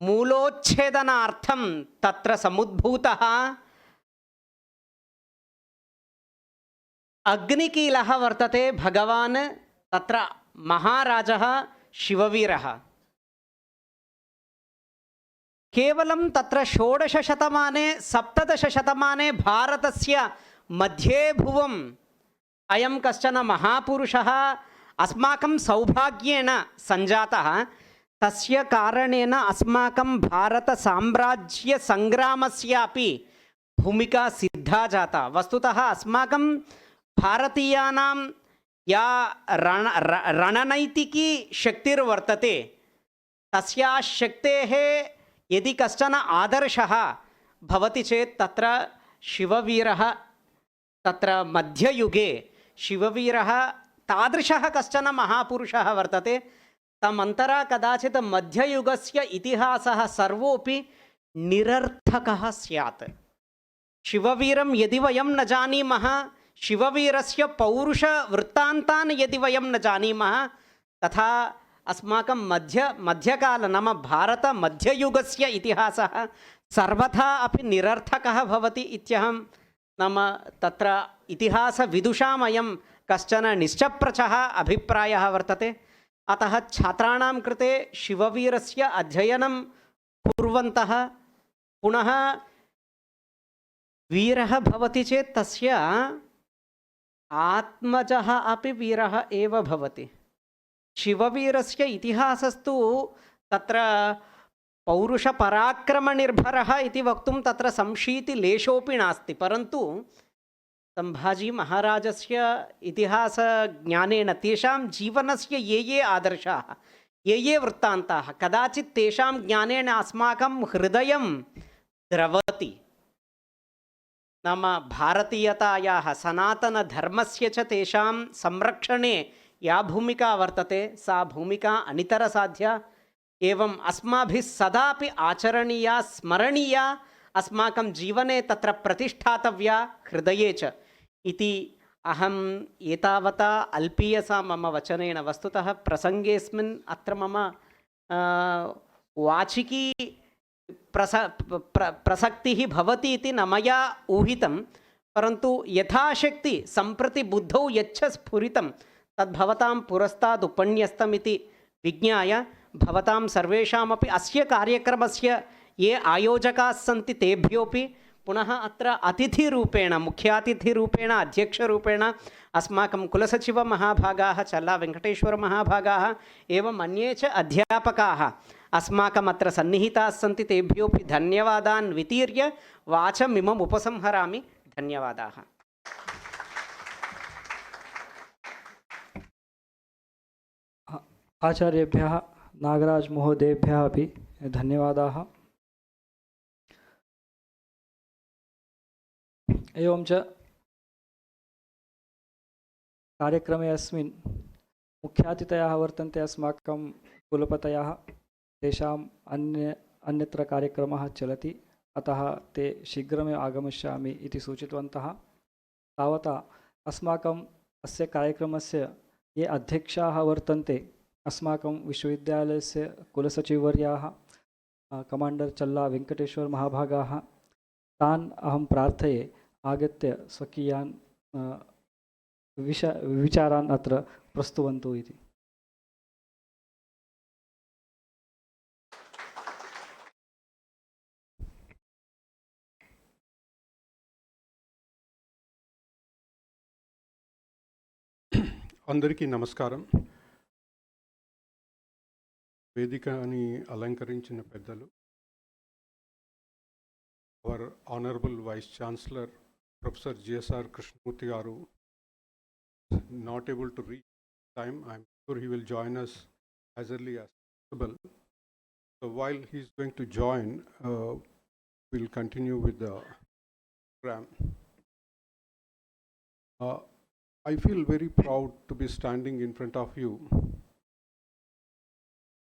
मूलोच्छेदनार्थं तत्र समुद्भूतः अग्निकीलः वर्तते भगवान् तत्र महाराजः शिववीरः केवलं तत्र 16शतमाने 17शतमाने भारतस्य मध्ये भुवम् अयं कश्चन महापुरुषः अस्माकं सौभाग्येन सञ्जातः तस्य कारणेन अस्माकं भारतसाम्राज्यसङ्ग्रामस्यापि भूमिका सिद्धा जाता वस्तुतः अस्माकं भारतीयानां या रणनैतिकी शक्तिर्वर्तते तस्याः शक्तेः यदि कश्चन आदर्शः भवति चेत् तत्र शिववीरः तत्र मध्ययुगे शिववीरः तादृशः कश्चन महापुरुषः वर्तते तमन्तरा कदाचित् मध्ययुगस्य इतिहासः सर्वोऽपि निरर्थकः स्यात् शिववीरं यदि वयं न जानीमः शिववीरस्य पौरुषवृत्तान्तान् यदि वयं न जानीमः तथा अस्माकं मध्यकाल नाम भारतमध्ययुगस्य इतिहासः सर्वथा अपि निरर्थकः भवति इत्यहं नाम तत्र इतिहासविदुषामयं कश्चन निश्चप्रचः अभिप्रायः वर्तते अतः छात्राणां कृते शिववीरस्य अध्ययनं कुर्वन्तः पुनः वीरः भवति चेत् तस्य आत्मजः अपि वीरः एव भवति शिववीरस्य इतिहासस्तु तत्र पौरुषपराक्रमनिर्भरः इति वक्तुं तत्र संशीतिलेशोऽपि नास्ति परन्तु सम्भाजीमहाराजस्य इतिहासज्ञानेन तेषां जीवनस्य ये आदर्शाः ये वृत्तान्ताः कदाचित् तेषां ज्ञानेन अस्माकं हृदयं द्रवति नाम भारतीयतायाः सनातनधर्मस्य च तेषां संरक्षणे या भूमिका वर्तते सा भूमिका अनितरसाध्या एवम् अस्माभिः सदापि आचरणीया स्मरणीया अस्माकं जीवने तत्र प्रतिष्ठातव्या हृदये च इति अहम् एतावता अल्पीयसा मम वचनेन वस्तुतः प्रसङ्गेऽस्मिन् अत्र मम वाचिकी प्रसक्तिः भवति इति न मया ऊहितं परन्तु यथाशक्ति सम्प्रति बुद्धौ यच्च स्फुरितं तद्भवतां पुरस्ताद् उपन्यस्तमिति विज्ञाय भवतां सर्वेषामपि अस्य कार्यक्रमस्य ये आयोजकाः सन्ति तेभ्योऽपि पुनः अत्र अतिथिरूपेण मुख्यातिथिरूपेण अध्यक्षरूपेण अस्माकं कुलसचिवमहाभागाः चल्ला वेङ्कटेश्वरमहाभागाः एवम् अन्ये च अध्यापकाः अस्माकम् अत्र सन्निहिताः सन्ति तेभ्योऽपि धन्यवादान् वितीर्य वाचमिमम् उपसंहरामि धन्यवादाः आचार्येभ्यः नागराज महोदयेभ्यः अपि धन्यवादाः एवं च कार्यक्रमे अस्मिन् मुख्यातिथयः वर्तन्ते अस्माकं कुलपतयः तेषाम् अन्यत्र कार्यक्रमः चलति अतः ते शीघ्रमेव आगमिष्यामि इति सूचितवन्तः तावता अस्माकम् अस्य कार्यक्रमस्य ये अध्यक्षाः वर्तन्ते अस्माकं विश्वविद्यालयस्य कुलसचिववर्याः कमाण्डर् चल्ला वेङ्कटेश्वर महाभागाः तान् अहं प्रार्थये आगत्य स्वकीयान् विचारान् अत्र प्रस्तुवन्तु इति। అందరికీ నమస్కారం వేదికని అలంకరించిన పెద్దలు our honourable vice chancellor professor GSR Krishnamurthy గారు not able to reach time. I'm sure he will join us as early as possible. So while he's going to join, we'll continue with the program. I feel very proud to be standing in front of you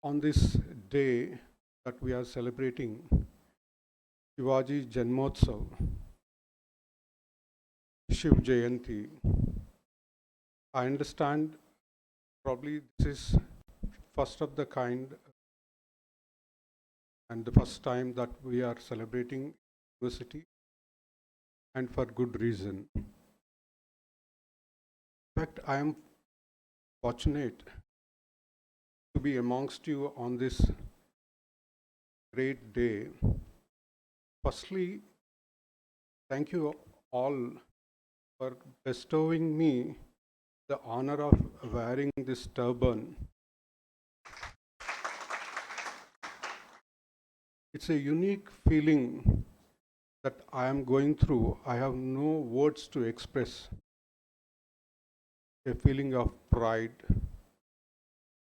on this day that we are celebrating Shivaji Janmotsav, Shiv Jayanti. I understand probably this is first of the kind and the first time that we are celebrating university, and for good reason. fact, I am fortunate to be amongst you on this great day. Firstly, thank you all for bestowing me the honor of wearing this turban. It's a unique feeling that I am going through. I have no words to express. A feeling of pride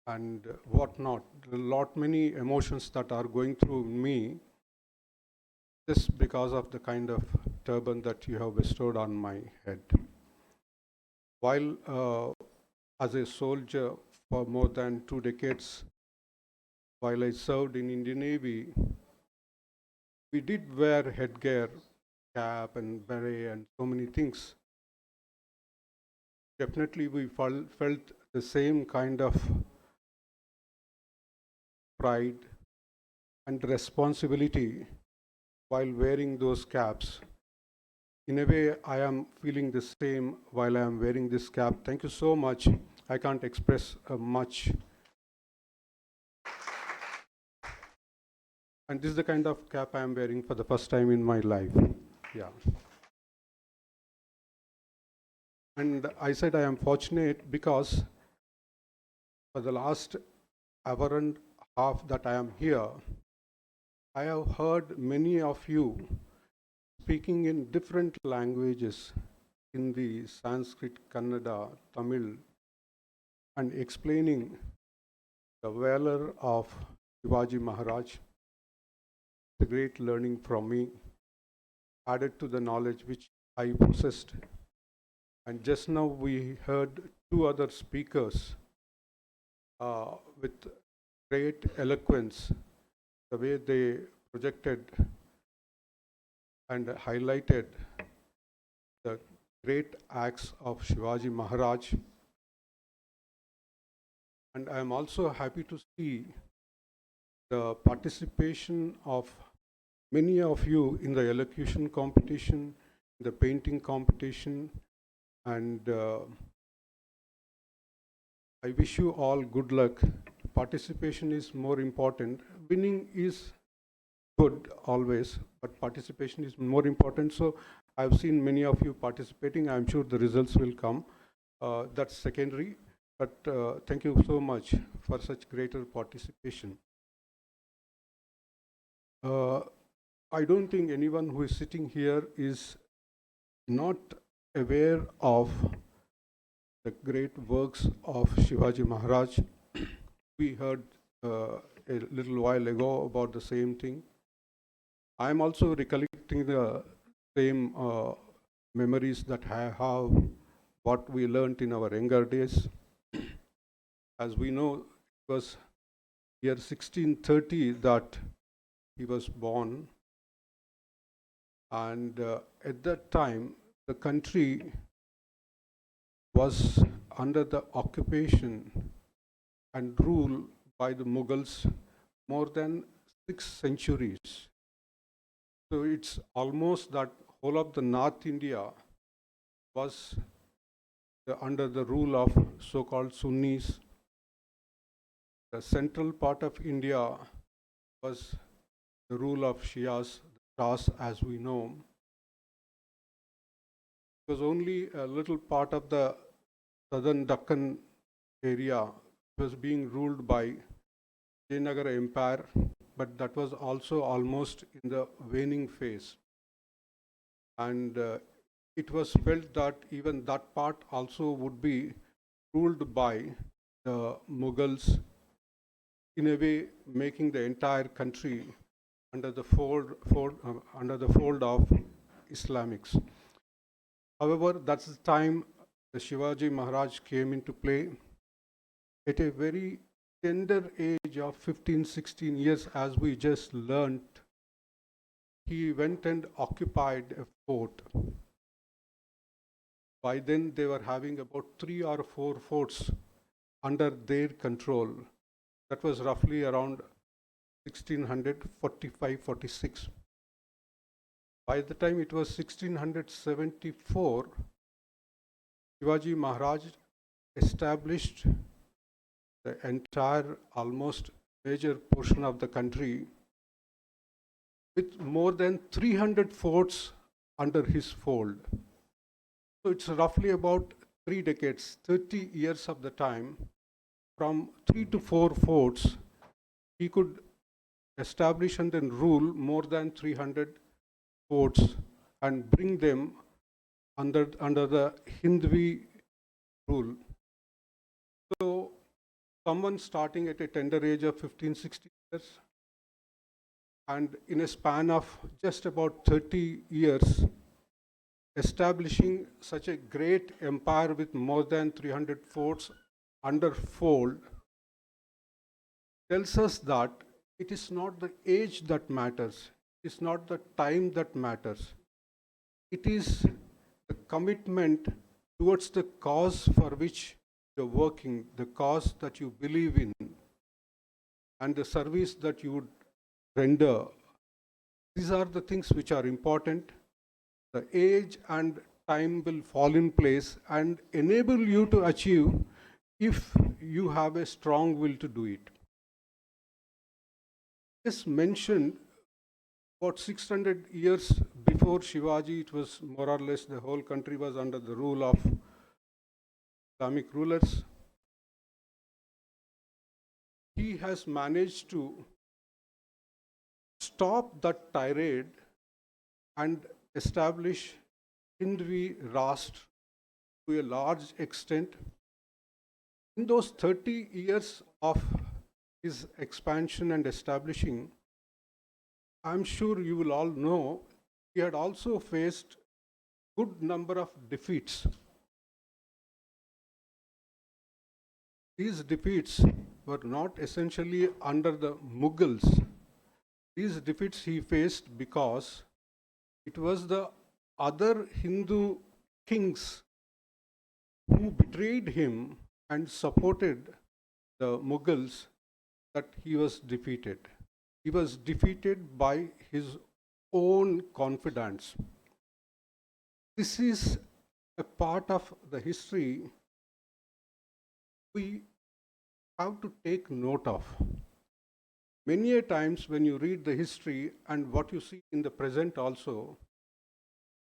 and whatnot. Many emotions that are going through me just because of the kind of turban that you have bestowed on my head. While as a soldier for more than 2 decades, while I served in Indian Navy, we did wear headgear, cap and beret and so many things. Definitely we felt the same kind of pride and responsibility while wearing those caps. In a way, I am feeling the same while I am wearing this cap. Thank you so much. I can't express much. And this is the kind of cap I am wearing for the first time in my life. Yeah. And I said I am fortunate because for the last hour and a half that I am here, I have heard many of you speaking in different languages, Hindi, Sanskrit, Kannada, Tamil, and explaining the valor of Shivaji Maharaj. The great learning from me, added to the knowledge which I possessed. And just now we heard 2 other speakers with great eloquence, the way they projected and highlighted the great acts of Shivaji Maharaj. And I am also happy to see the participation of many of you in the elocution competition, the painting competition, and I wish you all good luck. Participation is more important. Winning is good always, but participation is more important. So I've seen many of you participating. I'm sure the results will come. That's secondary, but thank you so much for such greater participation. I don't think anyone who is sitting here is not aware of the great works of Shivaji Maharaj. We heard a little while ago about the same thing. I am also recollecting the same memories that I have, what we learnt in our younger days. As we know, it was year 1630 that he was born, and at that time the country was under the occupation and rule by the Mughals more than 6 centuries. So it's almost that whole of the North India was under the rule of so-called Sunnis. The central part of India was the rule of Shias, the Shahs as we know. It was only a little part of the southern Deccan area was being ruled by Vijayanagara Empire, but that was also almost in the waning phase. And it was felt that even that part also would be ruled by the Mughals, in a way making the entire country under the fold of Islamics. However, that's the time the Shivaji Maharaj came into play. At a very tender age of 15, 16 years, as we just learnt, he went and occupied a fort. By then, they were having about 3 or 4 forts under their control. That was roughly around 1645-46. By the time it was 1674, Shivaji Maharaj established the entire, almost major portion of the country with more than 300 forts under his fold. So it's roughly about 3 decades, 30 years of the time. From 3 to 4 forts, he could establish and then rule more than 300 forts and bring them under the Hindvi rule. So someone starting at a tender age of 15, 16 years, and in a span of just about 30 years, establishing such a great empire with more than 300 forts under fold, tells us that it is not the age that matters, it is not the time that matters. It is the commitment towards the cause for which you're working, the cause that you believe in, and the service that you would render. These are the things which are important. The age and time will fall in place and enable you to achieve if you have a strong will to do it. As mentioned, about 600 years before Shivaji, it was more or less the whole country was under the rule of Islamic rulers. He has managed to stop that tirade and establish Hindvi Rashtra to a large extent. In those 30 years of his expansion and establishing, I'm sure you will all know, he had also faced good number of defeats. These defeats were not essentially under the Mughals. These defeats he faced because it was the other Hindu kings who betrayed him and supported the Mughals that he was defeated. He was defeated by his own confidants. This is a part of the history we have to take note of. Many a times when you read the history and what you see in the present also,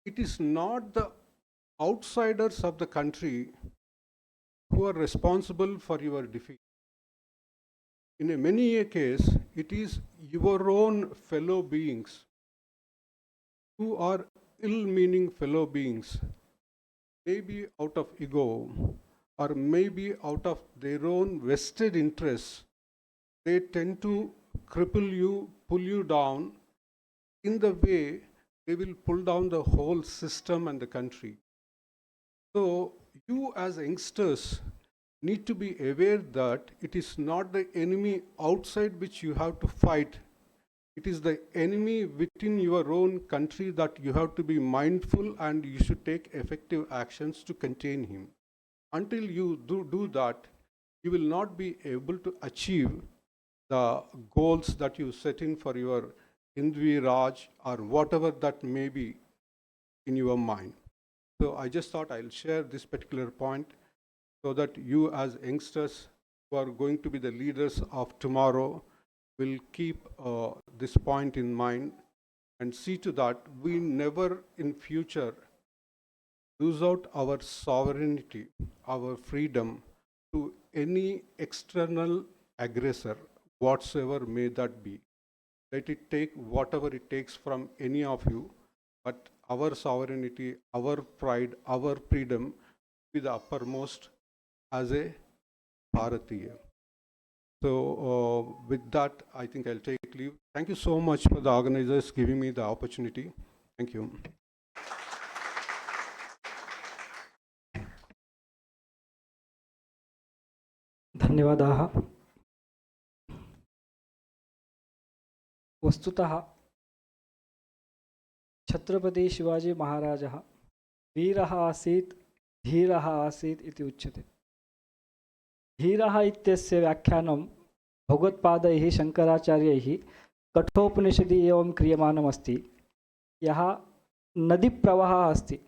it is not the outsiders of the country who are responsible for your defeat. In many a case, it is your own fellow beings who are ill-meaning fellow beings, maybe out of ego or maybe out of their own vested interests. They tend to cripple you, pull you down in the way they will pull down the whole system and the country. So you as youngsters need to be aware that it is not the enemy outside which you have to fight. It is the enemy within your own country that you have to be mindful, and you should take effective actions to contain him. Until you do that, you will not be able to achieve the goals that you set in for your Hindvi Raj or whatever that may be in your mind. So I just thought I'll share this particular point so that you as youngsters who are going to be the leaders of tomorrow will keep this point in mind and see to that we never in future lose out our sovereignty, our freedom to any external aggressor, whatsoever may that be. Let it take whatever it takes from any of you, but our sovereignty, our pride, our freedom be the uppermost as a Bharatiya. So with that, I think I'll take leave. Thank you so much for the organizers giving me the opportunity. Thank you. धन्यवादाः. वस्तुतः छत्रपति शिवाजी महाराजः वीरः आसीत्, धीरः आसीत् इति उच्यते. धीरः इत्यस्य व्याख्यानं भगवत्पादैः शङ्कराचार्यैः कठोपनिषदि एवं क्रियमाणमस्ति. यः नदीप्रवाहः अस्ति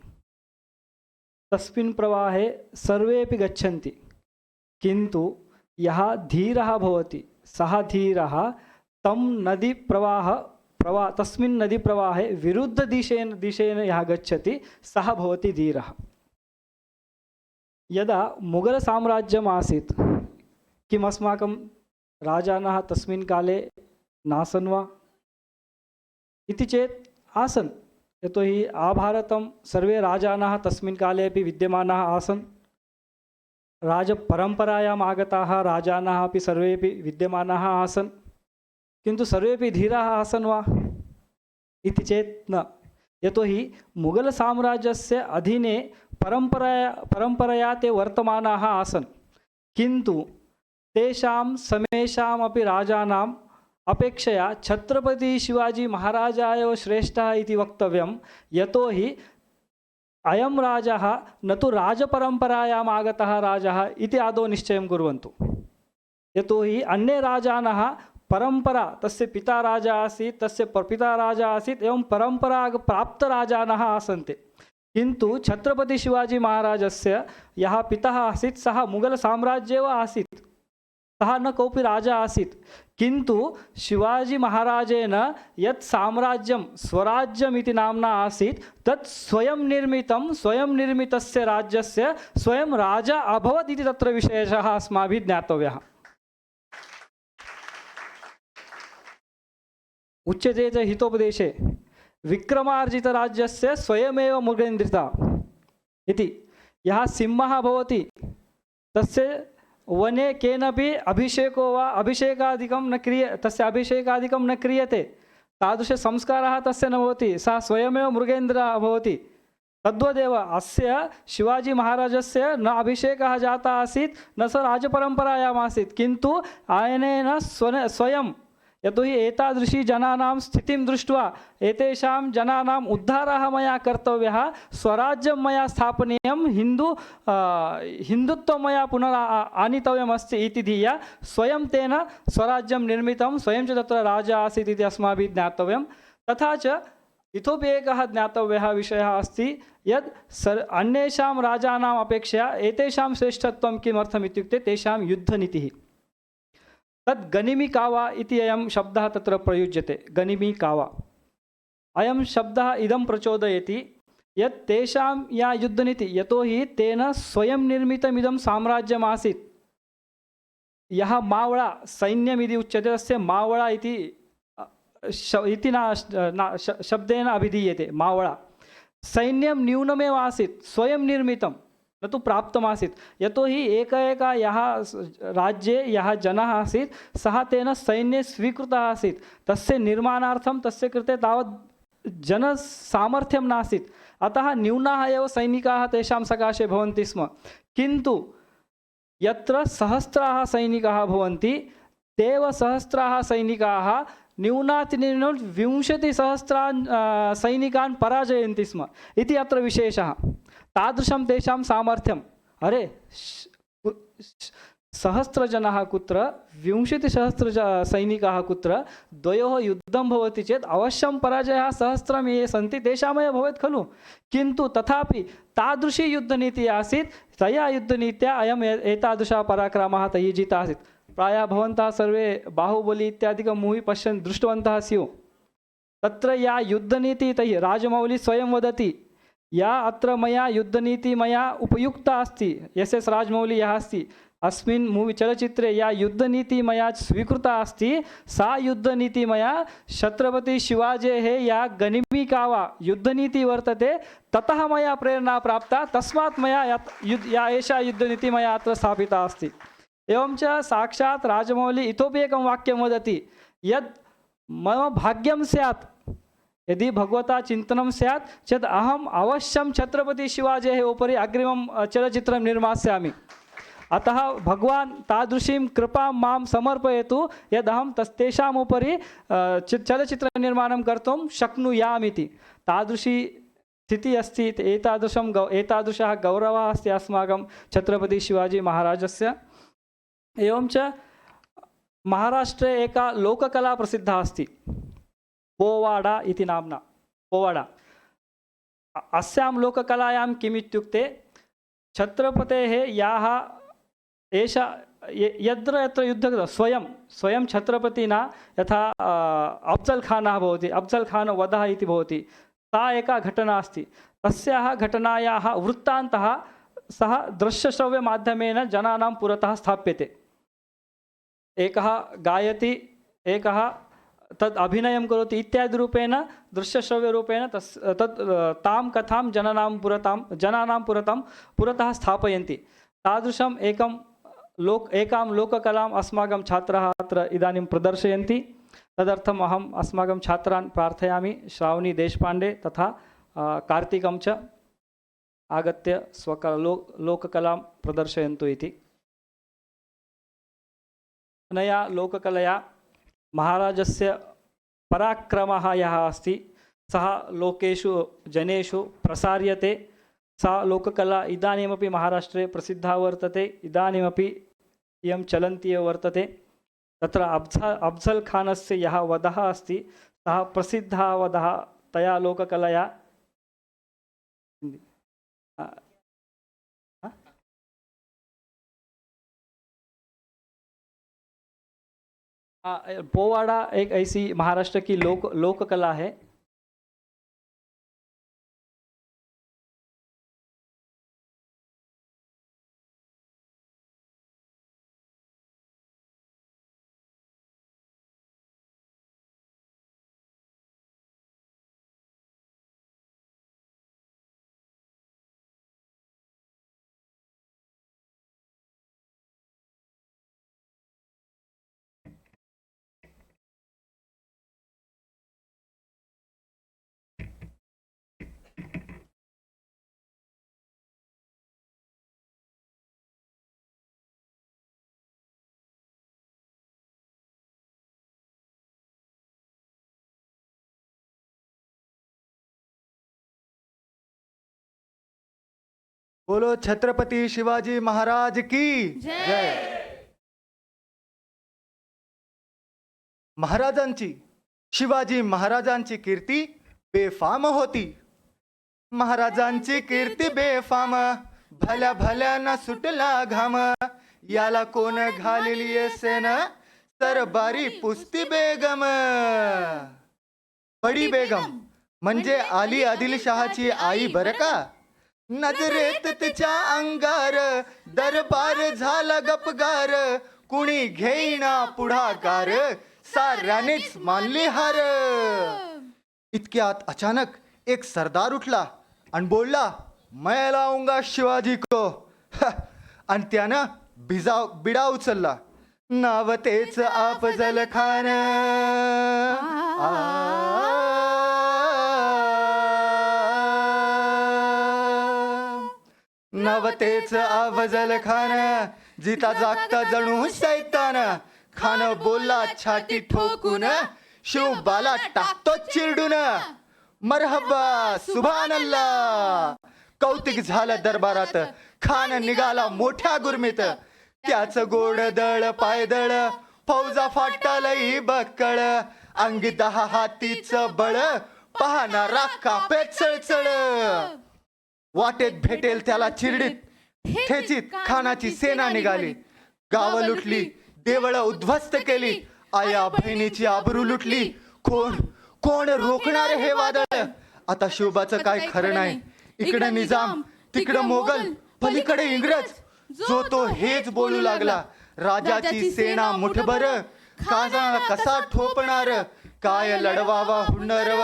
तस्मिन् प्रवाहे सर्वेपि गच्छन्ति, किन्तु यः धीरः भवति सः धीरः तस्मिन् नदीप्रवाहे विरुद्धदिशेन यः गच्छति सः भवति धीरः। यदा मुगलसाम्राज्यम् आसीत्, किम् अस्माकं राजानः तस्मिन् काले नासन् वा इति चेत् आसन्, यतोहि आभारतं सर्वे राजानः तस्मिन् काले अपि विद्यमानाः आसन्। राजपरम्परायाम् आगताः राजानः अपि सर्वेपि विद्यमानाः आसन्, किन्तु सर्वेपि धीराः आसन् वा इति चेत् न, यतोहि मुगलसाम्राज्यस्य अधीने परम्परया ते वर्तमानाः आसन्, किन्तु तेषां समेषामपि राजानाम् अपेक्षया छत्रपति शिवाजी महाराजा एव श्रेष्ठः इति वक्तव्यं, यतोहि अयं राजः न तु राजपरम्परायाम् आगतः राजः इति आदौ निश्चयं कुर्वन्तु। यतोहि अन्ये राजानः परम्परा, तस्य पिता राजा आसीत्, तस्य प्रपिता राजा आसीत्, एवं परम्पराप्तराजानः आसन् ते, किन्तु छत्रपति शिवाजी महाराजस्य यः पिता आसीत् सः मुगलसाम्राज्ये एव आसीत्, सः न कोऽपि राजा आसीत्, किन्तु शिवाजी महाराजेन यत् साम्राज्यं स्वराज्यम् इति नाम्ना आसीत् तत् स्वयं निर्मितस्य राज्यस्य स्वयं राजा अभवत् इति तत्र विशेषः अस्माभिः ज्ञातव्यः। उच्यते च हितोपदेशे विक्रमार्जितराज्यस्य स्वयमेव मृगेन्द्रिता इति। यः सिंहः भवति तस्य वने केनपि अभिषेको वा तस्य अभिषेकादिकं न क्रियते, तादृशसंस्कारः तस्य न भवति, सः स्वयमेव मृगेन्द्रः भवति। तद्वदेव अस्य शिवाजी महाराजस्य न अभिषेकः जातः आसीत्, न स राजपरम्परायाम् आसीत्, किन्तु आयनेन स्वयं, यतोहि एतादृशी जनानां स्थितिं दृष्ट्वा एतेषां जनानाम् उद्धारः मया कर्तव्यः, स्वराज्यं मया स्थापनीयं, हिन्दुत्वं मया पुनः आनीतव्यमस्ति इति धिया स्वयं तेन स्वराज्यं निर्मितं, स्वयं च तत्र राजा आसीत् इति अस्माभिः ज्ञातव्यं। तथा च इतोपि एकः ज्ञातव्यः विषयः अस्ति यत् अन्येषां राजानाम् अपेक्षया एतेषां श्रेष्ठत्वं किमर्थम् इत्युक्ते तेषां युद्धनीतिः। तद् गनिमी कावा इति अयं शब्दः तत्र प्रयुज्यते। गनिमी कावा अयं शब्दः इदं प्रचोदयति यत् तेषां या युद्धनीति, यतोहि तेन स्वयं निर्मितमिदं साम्राज्यम् आसीत्। यः मावळा सैन्यमिति उच्यते तस्य मावळा इति शब्देन अभिधीयते। मावळा सैन्यं न्यूनमेव आसीत्, स्वयं निर्मितं, न तु प्राप्तमासीत्, यतोहि एकैका यः राज्ये यः जनः आसीत् सः तेन सैन्ये स्वीकृतः आसीत्, तस्य निर्माणार्थं तस्य कृते तावत् जनसामर्थ्यं नासीत्, अतः न्यूनाः एव सैनिकाः तेषां सकाशे भवन्ति स्म। किन्तु यत्र सहस्राः सैनिकाः भवन्ति तेव सहस्राः सैनिकाः न्यूनातिन्यूनं 20,000 सैनिकान् पराजयन्ति स्म इति अत्र विशेषः। तादृशं तेषां सामर्थ्यम्। अरे सहस्रजनाः कुत्र, 20,000 सैनिकाः कुत्र, द्वयोः युद्धं भवति चेत् अवश्यं पराजयः सहस्रं ये सन्ति तेषामेव भवेत् खलु। किन्तु तथापि तादृशी युद्धनीतिः आसीत्, तया युद्धनीत्या अयम् एतादृशः पराक्रमः तैः जितः आसीत्। प्रायः भवन्तः सर्वे बाहुबली इत्यादिकं मूवी दृष्टवन्तः स्युः। तत्र या युद्धनीतिः तैः राजमौली स्वयं वदति, या अत्र मया युद्धनीतिः मया उपयुक्ता अस्ति, SS राजमौली यः अस्ति, अस्मिन् मूवी चलचित्रे या युद्धनीतिः मया स्वीकृता अस्ति सा युद्धनीतिः मया छत्रपति शिवाजेः या गनिमी कावा युद्धनीतिः वर्तते ततः मया प्रेरणा प्राप्ता, तस्मात् मया या एषा युद्धनीतिः मया अत्र स्थापिता अस्ति। एवं च साक्षात् राजमौली इतोपि एकं वाक्यं वदति यद् मम भाग्यं स्यात्, यदि भगवता चिन्तनं स्यात् चेत् अहम् अवश्यं छत्रपति शिवाजेः उपरि अग्रिमं चलचित्रं निर्मास्यामि। अतः भगवान् तादृशीं कृपां मां समर्पयतु यदहं तेषाम् उपरि चलचित्रनिर्माणं कर्तुं शक्नुयामिति। तादृशी स्थितिः अस्ति। एतादृशः गौरवः अस्ति अस्माकं छत्रपति शिवाजी महाराजस्य। एवं च महाराष्ट्रे एका लोककला प्रसिद्धा अस्ति, पोवाडा इति नाम्ना। पोवाडा अस्यां लोककलायां किम् इत्युक्ते छत्रपतेः याः एषा यत्र यत्र युद्धं स्वयं छत्रपतिना यथा अफ्जल् खानः भवति, अफ्जल् खान वधः इति भवति, सा एका घटना अस्ति। तस्याः घटनायाः वृत्तान्तः सः दृश्यश्रव्यमाध्यमेन जनानां पुरतः स्थाप्यते। एकः गायति, एकः तद् अभिनयं करोति इत्यादिरूपेण दृश्यश्रव्यरूपेण तां कथां जनानां पुरतः स्थापयन्ति। तादृशम् एकां लोककलाम् अस्माकं छात्राः अत्र इदानीं प्रदर्शयन्ति। तदर्थम् अहम् अस्माकं छात्रान् प्रार्थयामि, श्रावणी देशपाण्डे तथा कार्तिकं च आगत्य लोककलां प्रदर्शयन्तु इति। अनया लोककलया महाराजस्य पराक्रमः यः अस्ति सः लोकेषु जनेषु प्रसार्यते। सा लोककला इदानीमपि महाराष्ट्रे प्रसिद्धा वर्तते, इदानीमपि इयं चलन्ती एव वर्तते। तत्र अफ्जल् खानस्य यः वधः अस्ति सः प्रसिद्धः वधः तया लोककलया। पोवाड़ा एक ऐसी महाराष्ट्र की लोककला है। बोलो छत्रपति शिवाजी महाराज की जय। महाराजांची, शिवाजी महाराजांची कीर्ती बेफाम होती। महाराजांची कीर्ती बेफाम, भल्या भल्याना सुटला घाम। याला कोण घालेली सेन, सरबारी पुस्ती बेगम। बडी बेगम म्हणजे आली आदिलशहाची आई बरं का। नजरेत तिच्या अंगार दरबार झाला गपगार। कुणी घेईना पुढाकार, साऱ्यानेच मानली हार। इतक्यात अचानक एक सरदार उठला आणि बोलला, मैं लाऊंगा शिवाजी को। आणि त्यानं बिडा उचलला, नाव तेच अफजल खान। नवतेच अफजल खान, जिता जागता जणू सैतान। खान बोलला छाती ठोकून, शिवबाला टाकतो चिरडून। मरहबा सुभानल्लाह, कौतिक झालं दरबारात। खान निघाला मोठ्या गुरमीत, त्याच गोड दळ पायदळ। फौजा फाटालही बक्कळ, अंगी 10 हातीचं बळ। पाहणारा कापे चळचळ, वाटेत भेटेल त्याला चिरडीत ठेचीत खानाची सेना निघाली। गाव लुटली, देवळ उद्ध्वस्त केली। आया बहिणीची आबरू लुटली। कोण कोण रोखणार हे वादळ। आता शिवबाचं काय खरं नाही। इकडे निजाम, तिकडे मोगल, पलीकडे इंग्रज। जो तो हेच बोलू लागला, राजाची सेना मुठभर। खानाला कसा ठोपणार, काय लढवावा हुनरव।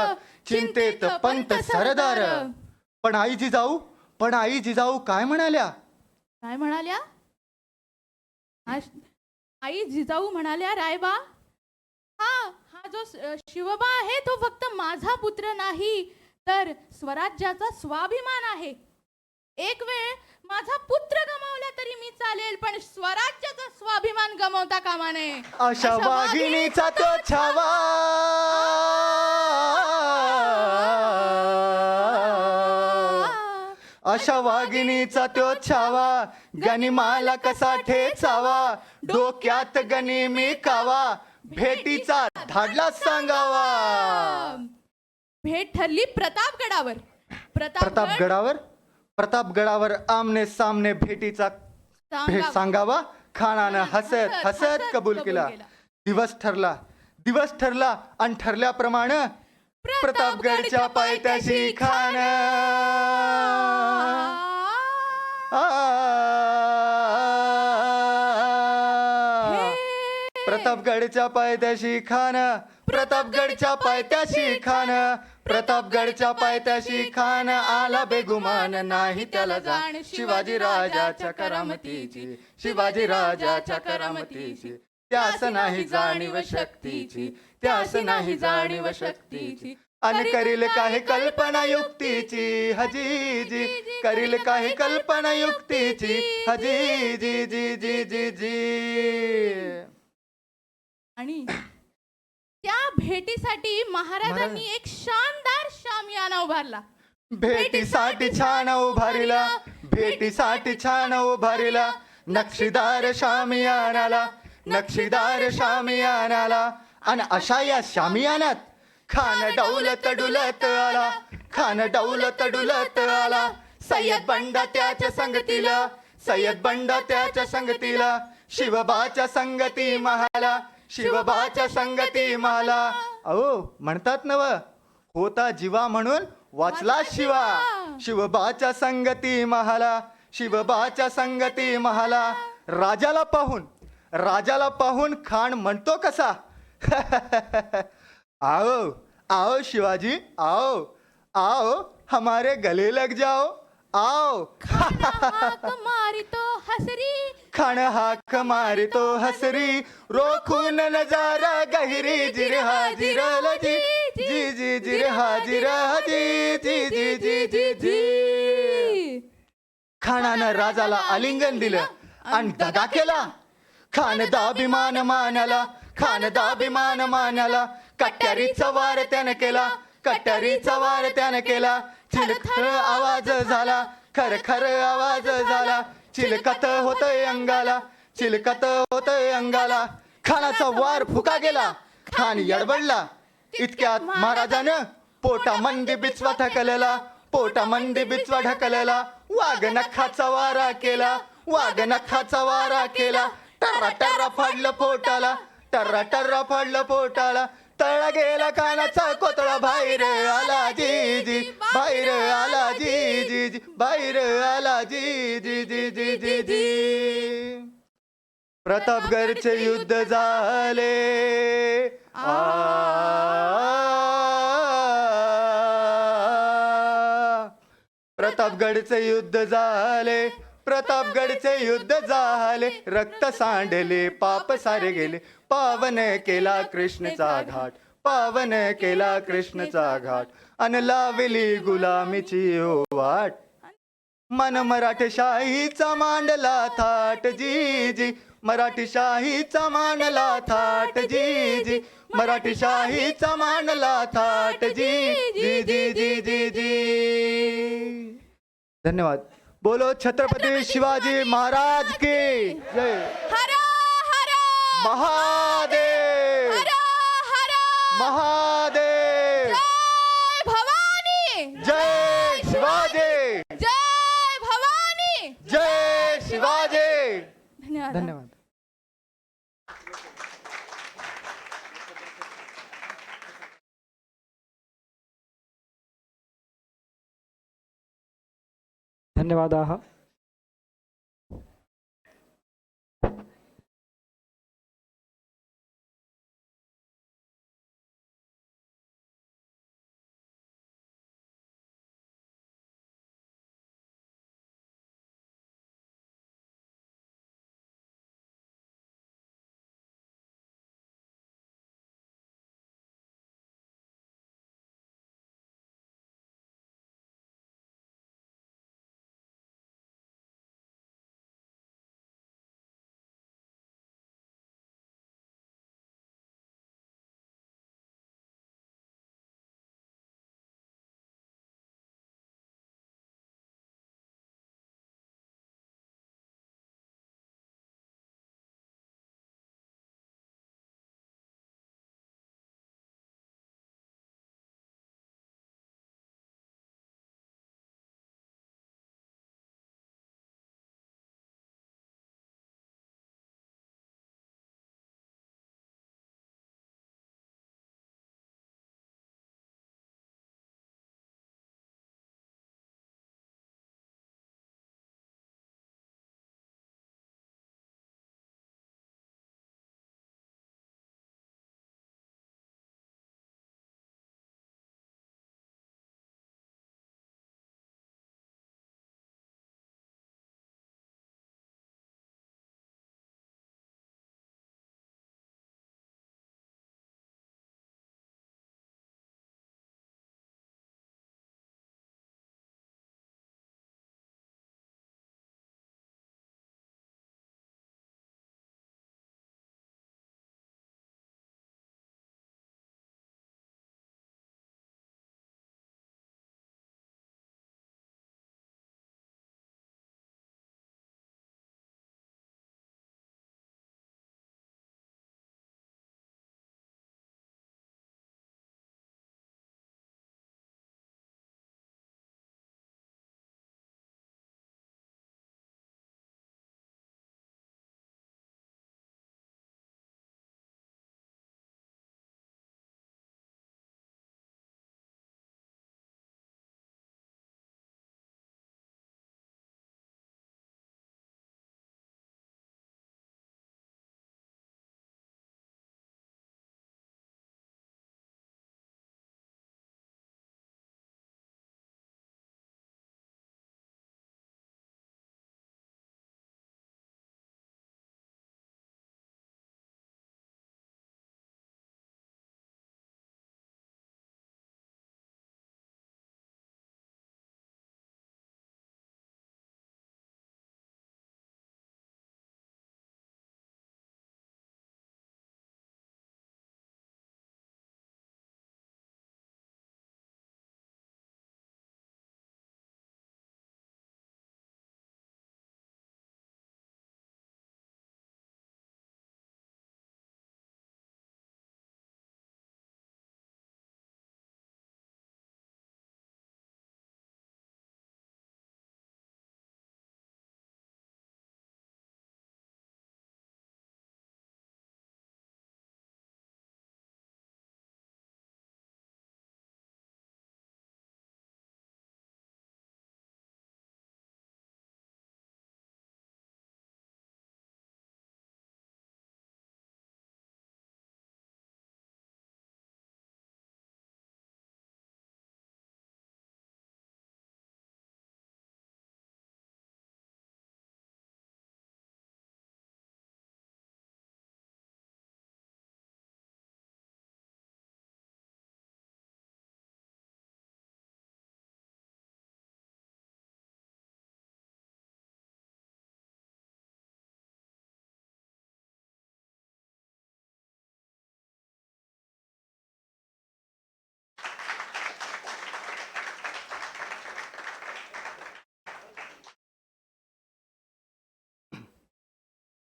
चिंतेत पंत सरदार। पण आई जिजाऊ काय म्हणाल्या? काय म्हणाल्या? आई जिजाऊ म्हणाल्या, रायबा हा जो शिवबा आहे तो फक्त माझा पुत्र नाही, तर स्वराज्याचा स्वाभिमान आहे। एक वेळ माझा पुत्र गमावला तरी मी चालेल, पण स्वराज्याचा स्वाभिमान गमावता कामा नये। अशा वाघिणीचा तो छावा, अशा वाघिणीचा तो छावा। गनिमाला कसा ठेचावा, डोक्यात गनिमी कावा। भेटीचा धाडला सांगावा। भेट ठरली प्रतापगडावर। प्रतापगडावर प्रतापगडावर आमने सामने भेटीचा भेट सांगावा. खानानं हसत हसत कबूल केला. दिवस ठरला आणि ठरल्याप्रमाणे प्रतापगडच्या पायथ्याशी खान प्रतापगडच्या पायथ्याशी खान प्रतापगडच्या पायथ्याशी खान प्रतापगडच्या पायथ्याशी खान आला बेगुमान नाही त्याला जाण शिवाजी राजाच्या करामतीची शिवाजी राजाच्या करामतीची त्यास नाही जाणीव शक्तीची त्यास नाही जाणीव शक्तीची आणि करील काही कल्पना युक्तीची हजी जी करील काही कल्पना युक्तीची हजी जी जी जी जी जी. आणि त्या भेटीसाठी महाराजांनी एक शानदार शामियाना उभारला. भेटीसाठी छान उभारिला भेटीसाठी छान उभारिला नक्षीदार शामियानाला नक्षीदार शामियानाला. आणि अशा या शामियानात खान डौलत डुलत आला खान डौलत डुलत आला. सय्यद बंडा त्याच्या संगतीला सय्यद बंडा त्याच्या संगतीला शिवबाच्या संगती महाला शिवबाच्या संगती मला. अहो म्हणतात नव होता जीवा म्हणून वाचला शिवा शिवबाच्या संगती महाला शिवबाच्या संगती महाला. राजाला पाहून खान म्हणतो कसा आओ आओ शिवाजी आओ आओ हमारे गले लग जाओ आओ. मारितो हसरी खान हाक मारितो हसरी रोखून नजारा गहिरी जिर हाजिर लजी जी जी जिर हाजिर जी जी जी जी जी जी. खानानं राजाला आलिंगन दिलं आणि दगा केला. खान दाभिमान मानला खान दाभिमान मानला. कट्यारीचा वार त्यानं केला कट्यारीचा वार त्यानं केला. चिलखर आवाज झाला खर खर आवाज झाला. चिलकत होतय अंगाला चिलकत होतय अंगाला. खानाचा वार फुका गेला खान यडबडला. इतक्यात महाराजानं पोटा मंदी बिचवा ढकलला पोटा मंदी बिचवा ढकलला. वाघ नखाचा वारा केला वाघ नखाचा वारा केला. टर्रा टर्रा फाडलं पोटाला टर्रा टर्रा फाडलं पोटाला. तळला गेला कानाचा कोतळा बाहेर आला जी जी बाहेर आला जी जी जी बाहेर आला जी जी जी जी जी जी. प्रतापगडचे युद्ध झाले प्रतापगडचे युद्ध झाले प्रतापगडचे युद्ध झाले. रक्त सांडले पाप सारे गेले पावन केला कृष्णचा घाट पावन केला कृष्णचा घाट. अन लावली गुलामीची वाट मन मराठेशाहीचा मांडला थाट जी जी मराठीशाहीचा मांडला थाट जी जी मराठीशाहीचा मांडला थाट जी जी जी जी जी जी. धन्यवाद. बोलो छत्रपती शिवाजी महाराज की जय. हरा हरा महादेव हरा हरा महादेव जय भवानी जय शिवाजी जय भवानी जय शिवाजी. धन्यवाद. धन्यवाद. धन्यवादाः.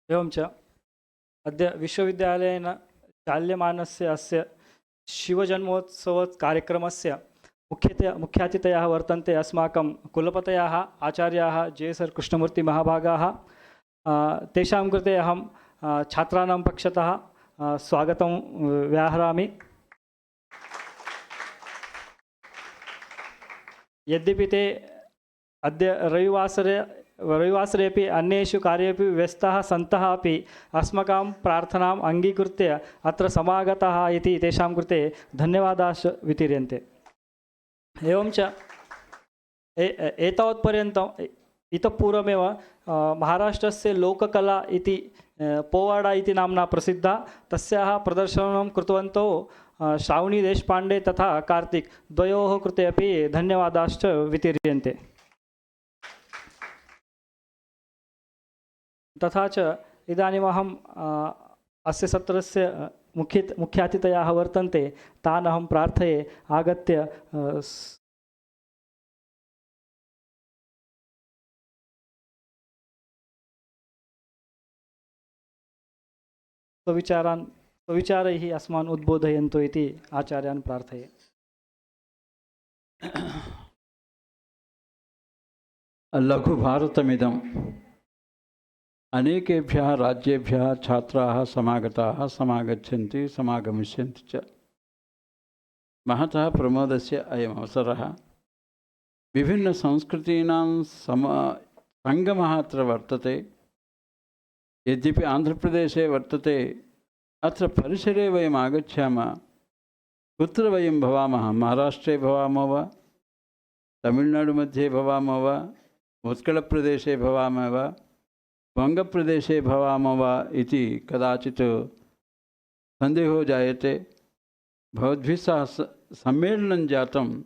एवञ्च अद्य विश्वविद्यालयेन चाल्यमानस्य अस्य शिवजन्मोत्सवकार्यक्रमस्य मुख्यातिथयः वर्तन्ते अस्माकं कुलपतयः आचार्याः JSR कृष्णमूर्तिमहाभागाः। तेषां कृते अहं छात्राणां पक्षतः स्वागतं व्याहरामि। यद्यपि ते अद्य रविवासरेपि अन्येषु कार्येषु व्यस्ताः सन्तः अपि अस्माकं प्रार्थनाम् अङ्गीकृत्य अत्र समागताः इति तेषां कृते धन्यवादाः वितीर्यन्ते। एवञ्च एतावत्पर्यन्तम् इतः पूर्वमेव महाराष्ट्रस्य लोककला इति पोवाडा इति नाम्ना प्रसिद्धा, तस्याः प्रदर्शनं कृतवन्तौ श्रावणी देशपाण्डे तथा कार्तिक द्वयोः कृते अपि धन्यवादाश्च वितीर्यन्ते। तथा च इदानीमहं अस्य सत्रस्य मुख्यातिथयाः वर्तन्ते, तान् अहं प्रार्थये आगत्य स्वविचारैः अस्मान् उद्बोधयन्तु इति आचार्यान् प्रार्थये। लघुभारतमिदम् अनेकेभ्यः राज्येभ्यः छात्राः समागताः समागच्छन्ति समागमिष्यन्ति च। महतः प्रमोदस्य अयम् अवसरः। विभिन्नसंस्कृतीनां सङ्गमः अत्र वर्तते। यद्यपि आन्ध्रप्रदेशे वर्तते, अत्र परिसरे वयम् आगच्छामः। कुत्र वयं भवामः? महाराष्ट्रे भवामः वा, तमिळ्नाडुमध्ये भवामः वा, उत्कलप्रदेशे भवामः वा, वङ्गप्रदेशे भवामः वा इति कदाचित् सन्देहो जायते। भवद्भिः सह सम्मेलनं जातं।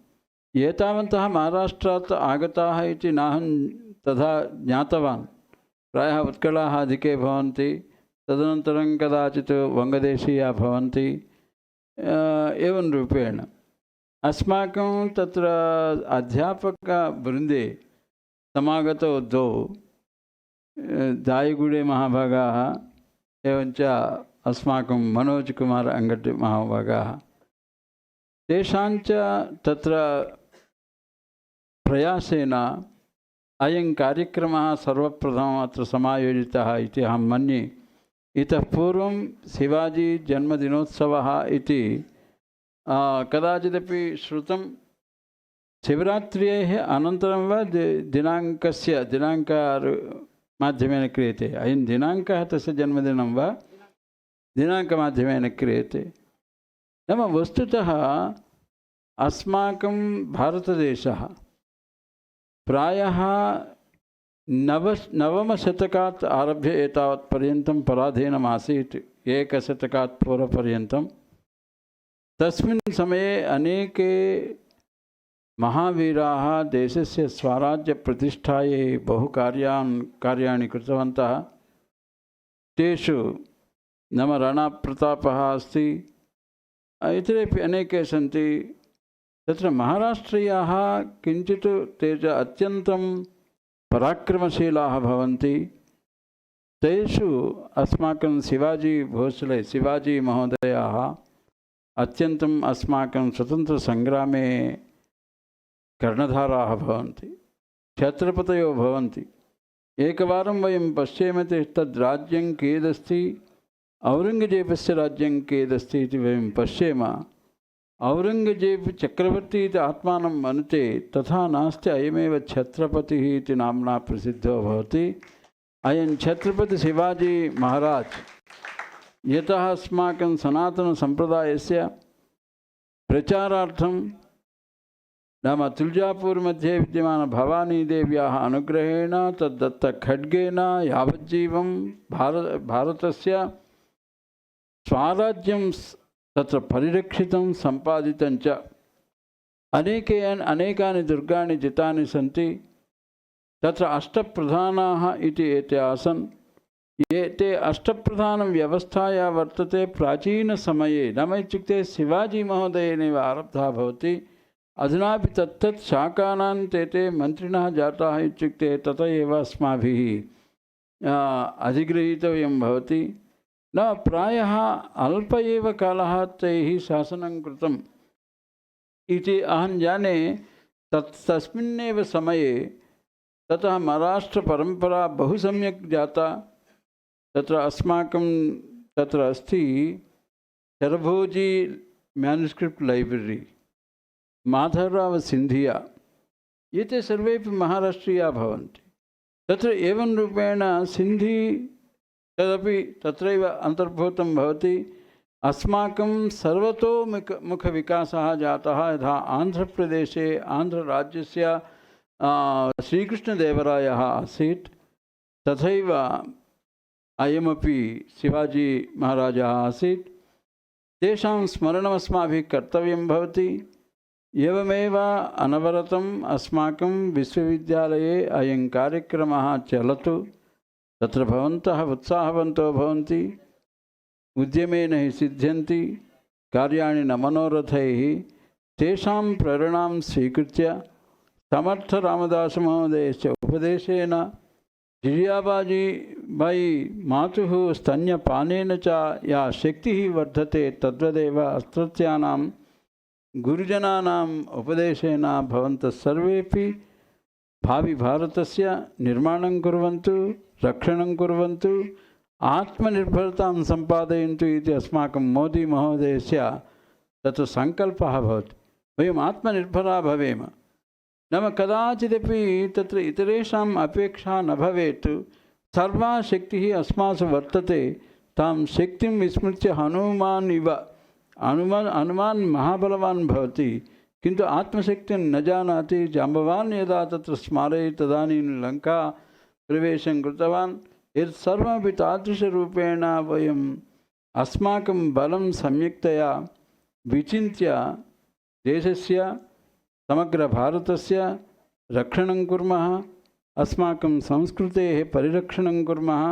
एतावन्तः महाराष्ट्रात् आगताः इति नाहं तथा ज्ञातवान्। प्रायः उत्कलाः अधिके भवन्ति, तदनन्तरं कदाचित् वङ्गदेशीयाः भवन्ति। एवं रूपेण अस्माकं तत्र अध्यापकवृन्दे समागतौ द्वौ दायिगुडे महाभागाः एवञ्च अस्माकं मनोज कुमार अंगड्डे महाभागाः। तेषाञ्च तत्र प्रयासेन अयं कार्यक्रमः सर्वप्रथमम् अत्र समायोजितः इति अहं मन्ये। इतः पूर्वं शिवाजी जन्मदिनोत्सवः इति कदाचिदपि श्रुतं। शिवरात्र्येः अनन्तरं वा दिनाङ्कमाध्यमेन क्रियते। अयं दिनाङ्कः तस्य जन्मदिनं वा दिनाङ्कमाध्यमेन क्रियते। नाम वस्तुतः अस्माकं भारतदेशः प्रायः नवमशतकात् आरभ्य एतावत्पर्यन्तं पराधीनमासीत्, एकशतकात् पूर्वपर्यन्तं। तस्मिन् समये अनेके महावीराः देशस्य स्वराज्यप्रतिष्ठायै कार्याणि कृतवन्तः। तेषु नाम राणाप्रतापः अस्ति, इतरेपि अनेके सन्ति। तत्र महाराष्ट्रीयाः किञ्चित् ते च अत्यन्तं पराक्रमशीलाः भवन्ति। तेषु अस्माकं शिवाजी महोदयाः अत्यन्तम् अस्माकं स्वतन्त्रसङ्ग्रामे कर्णधाराः भवन्ति, छत्रपतयो भवन्ति। एकवारं वयं पश्येम तद्राज्यं कियदस्ति, औरङ्गजेबस्य राज्यं कियदस्ति इति वयं पश्येम। औरङ्गजेब चक्रवर्ती इति आत्मानं मनुते, तथा नास्ति। अयमेव छत्रपतिः इति नाम्ना प्रसिद्धो भवति। अयं छत्रपति शिवाजी महाराज यतः अस्माकं सनातनसम्प्रदायस्य प्रचारार्थं नाम तुलजापुर मध्ये विद्यमान भवानीदेव्याः अनुग्रहेण तद्दत्तखड्गेन यावज्जीवं भारतस्य स्वाराज्यं तत्र परिरक्षितं सम्पादितं च। अनेकानि दुर्गाणि जितानि सन्ति। तत्र अष्टप्रधानाः इति एते आसन्। एते अष्टप्रधानव्यवस्थाया वर्तते प्राचीनसमये, नाम इत्युक्ते शिवाजी महोदयेनैव आरब्धा भवति। अधुनापि तत्तत् शाकानां ते मन्त्रिणः जाताः इत्युक्ते तत एव अस्माभिः अधिगृहीतव्यं भवति। न प्रायः अल्प एव कालः तैः शासनं कृतम् इति अहं जाने। तस्मिन्नेव समये ततः महाराष्ट्रपरम्परा बहु सम्यक् जाता। तत्र अस्माकं तत्र अस्ति शरभोजी म्यानुस्क्रिप्ट् लैब्ररी, माधवराव सिन्धिया, एते सर्वेपि महाराष्ट्रीयाः भवन्ति। तत्र एवं रूपेण सिन्धी तदपि तत्रैव अन्तर्भूतं भवति। अस्माकं सर्वतोमुखविकासः जातः। यथा आन्ध्रप्रदेशे आन्ध्रराज्यस्य श्रीकृष्णदेवरायः आसीत्, तथैव अयमपि शिवाजी महाराजः आसीत्। तेषां स्मरणमस्माभिः कर्तव्यं भवति। एवमेव अनवरतम् अस्माकं विश्वविद्यालये अयं कार्यक्रमः चलतु। तत्र भवन्तः उत्साहवन्तो भवन्ति। उद्यमेन हि सिद्ध्यन्ति कार्याणि न मनोरथैः। तेषां प्रेरणां स्वीकृत्य समर्थ रामदासमहोदयस्य उपदेशेन जिजियाबाजी बाई मातुः स्तन्यपानेन च या शक्तिः वर्धते तद्वदेव अत्रत्यानां गुरुजनानाम् उपदेशेन भवन्तः सर्वेपि भावी भारतस्य निर्माणं कुर्वन्तु, रक्षणं कुर्वन्तु, आत्मनिर्भरतां सम्पादयन्तु इति अस्माकं मोदी महोदयस्य तत्र सङ्कल्पः भवति। वयम् आत्मनिर्भराः भवेम। नाम कदाचिदपि तत्र इतरेषाम् अपेक्षा न भवेत्। सर्वा शक्तिः अस्मासु वर्तते। तां शक्तिं विस्मृत्य हनुमान् इव हनुमान् महाबलवान् भवति, किन्तु आत्मशक्तिं न जानाति। जाम्बवान् यदा तत्र स्मारयति तदानीं लङ्का प्रवेशं कृतवान्। यत् सर्वमपि तादृशरूपेण वयम् अस्माकं बलं सम्यक्तया विचिन्त्य देशस्य समग्रभारतस्य रक्षणं कुर्मः, अस्माकं संस्कृतेः परिरक्षणं कुर्मः।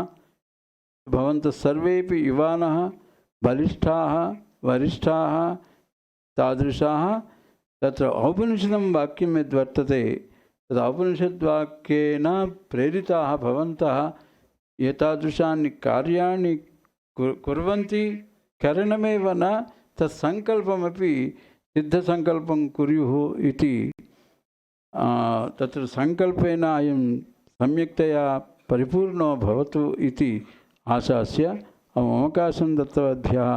भवन्तः सर्वेपि युवानः, बलिष्ठाः, वरिष्ठाः, तादृशाः तत्र औपनिषदं वाक्यं यद्वर्तते तद् औपनिषद्वाक्येन प्रेरिताः भवन्तः एतादृशानि कार्याणि कुर्वन्ति। करणमेव न, तत्सङ्कल्पमपि सिद्धसङ्कल्पं कुर्युः इति तत्र सङ्कल्पेन अयं सम्यक्तया परिपूर्णो भवतु इति आशास्य अवकाशं दत्तवद्भ्यः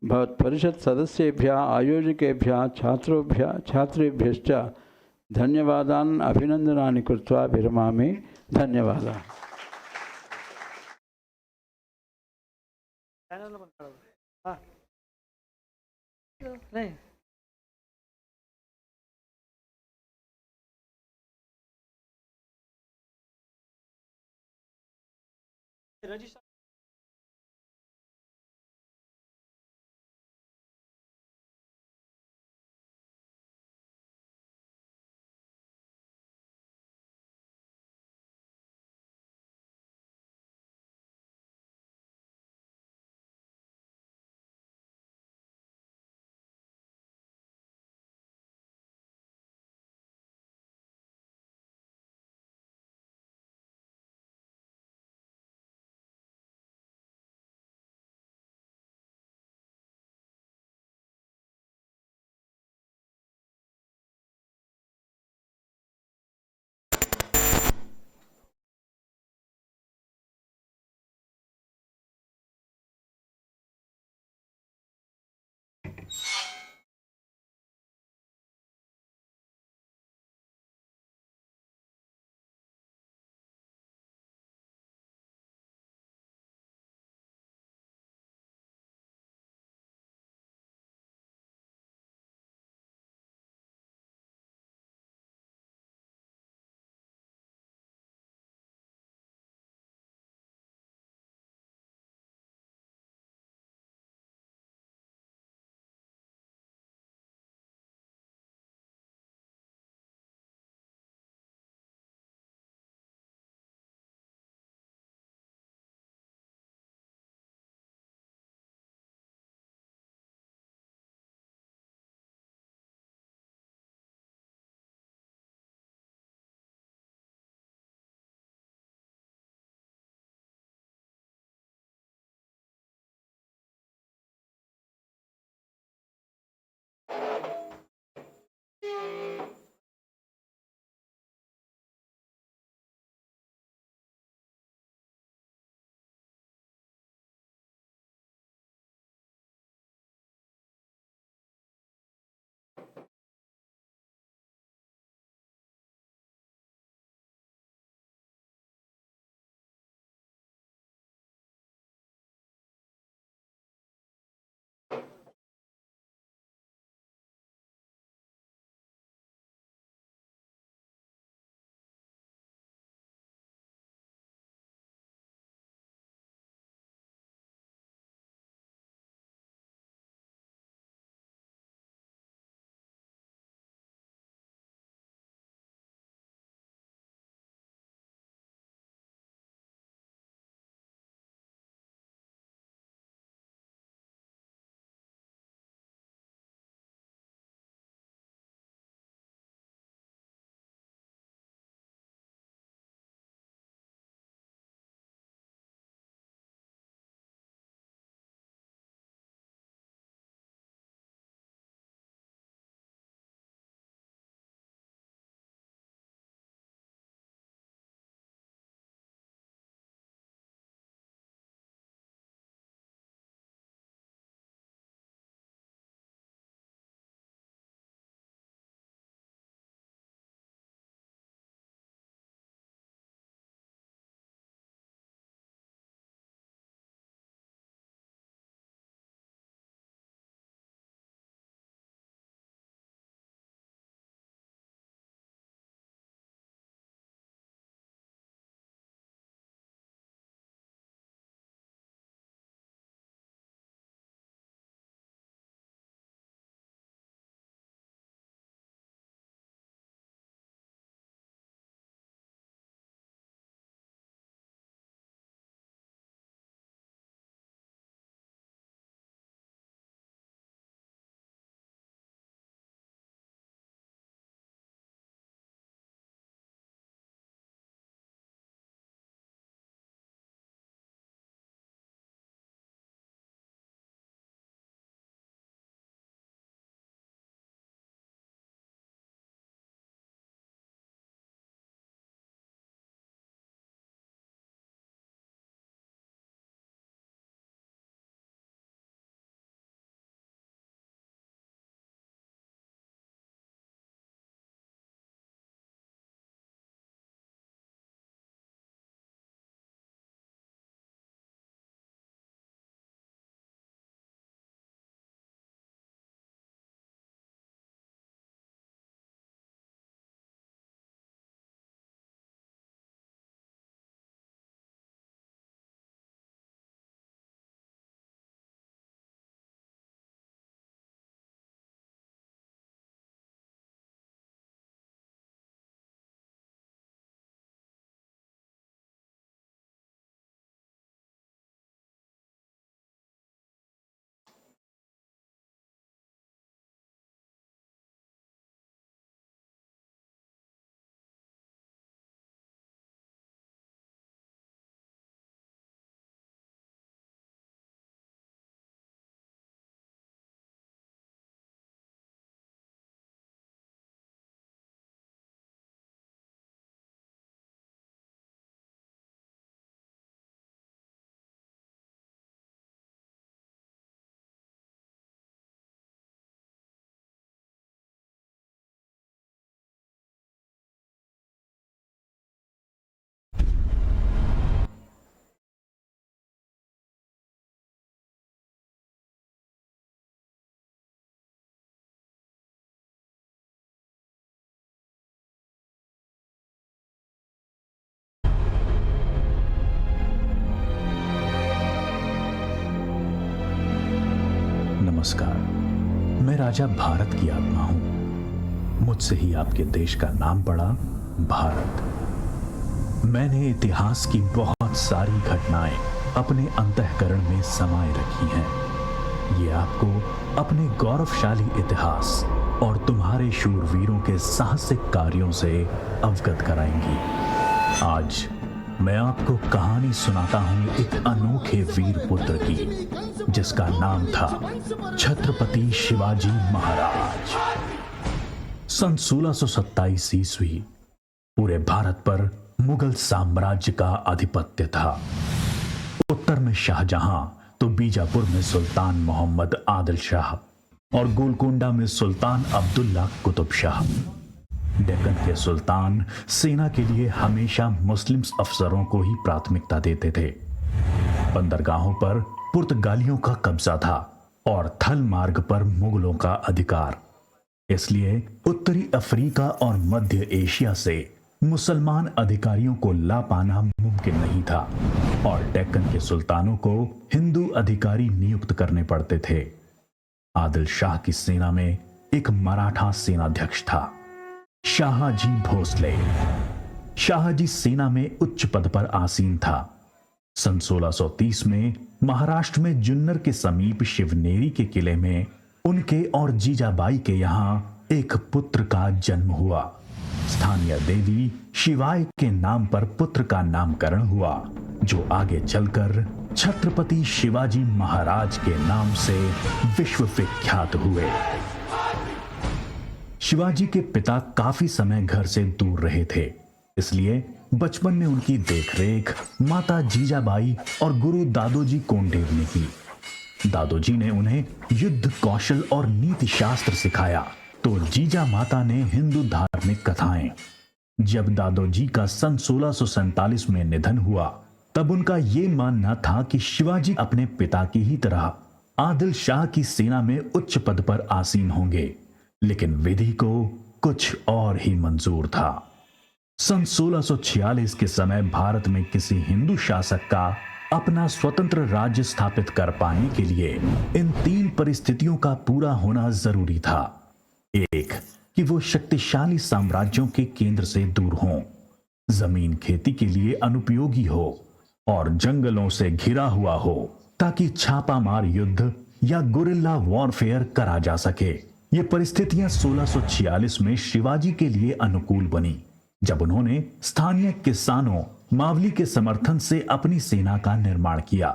भवत्परिषत् सदस्येभ्यः, आयोजकेभ्यः, छात्रेभ्यश्च धन्यवादान् अभिनन्दनानि कृत्वा विरमामि। धन्यवादाः। नहीं रजिस्टर नमस्कार। मैं राजा भारत की आत्मा हूं। मुझसे ही आपके देश का नाम पड़ा भारत। मैंने इतिहास की बहुत सारी घटनाएं अपने अंतःकरण में समाये रखी हैं। ये आपको अपने गौरवशाली इतिहास और तुम्हारे शूरवीरों के साहसिक कार्यों से अवगत कराएंगी। आज मैं आपको कहानी सुनाता हूं एक अनोखे वीर पुत्र की, जिसका नाम था छत्रपति शिवाजी महाराज। सन 1627 ईस्वी पूरे भारत पर मुगल साम्राज्य का आधिपत्य था। उत्तर में शाहजहां तो बीजापुर में सुल्तान मोहम्मद आदिल शाह और गोलकोंडा में सुल्तान अब्दुल्ला कुतुब शाह। डेक्कन के सुल्तान सेना के लिए हमेशा मुस्लिम अफसरों को ही प्राथमिकता देते थे। बंदरगाहों पर पुर्तगालियों का कब्जा था और थल मार्ग पर मुगलों का अधिकार। इसलिए उत्तरी अफ्रीका और मध्य एशिया से मुसलमान अधिकारियों को ला पाना मुमकिन नहीं था और डेक्कन के सुल्तानों को हिंदू अधिकारी नियुक्त करने पड़ते थे। आदिल शाह की सेना में एक मराठा सेनाध्यक्ष था, शाहजी भोसले। शाहजी सेना में उच्च पद पर आसीन था। सन 1630 में महाराष्ट्र में जुन्नर के समीप शिवनेरी के किले में उनके और जीजाबाई के यहां एक पुत्र का जन्म हुआ। स्थानीय देवी शिवाय के नाम पर पुत्र का नामकरण हुआ, जो आगे चलकर छत्रपति शिवाजी महाराज के नाम से विश्व विख्यात हुए। शिवाजी के पिता काफी समय घर से दूर रहे थे, इसलिए बचपन में उनकी देखरेख माता जीजाबाई और गुरु दादोजी कोंडेव ने की। दादोजी ने उन्हें युद्ध कौशल और नीति शास्त्र सिखाया, तो जीजा माता ने हिंदू धार्मिक कथाएं। जब दादोजी का सन 1647 में निधन हुआ, तब उनका यह मानना था कि शिवाजी अपने पिता की ही तरह आदिल शाह की सेना में उच्च पद पर आसीन होंगे, लेकिन विधि को कुछ और ही मंजूर था। सन 1646 के समय भारत में किसी हिंदू शासक का अपना स्वतंत्र राज्य स्थापित कर पाने के लिए इन 3 परिस्थितियों का पूरा होना जरूरी था। एक, कि वो शक्तिशाली साम्राज्यों के केंद्र से दूर हों, जमीन खेती के लिए अनुपयोगी हो और जंगलों से घिरा हुआ हो, ताकि छापामार युद्ध या गुरिल्ला वॉरफेयर करा जा सके। ये परिस्थितियां 1646 में शिवाजी के लिए अनुकूल बनी, जब उन्होंने स्थानीय किसानों मावली के समर्थन से अपनी सेना का निर्माण किया।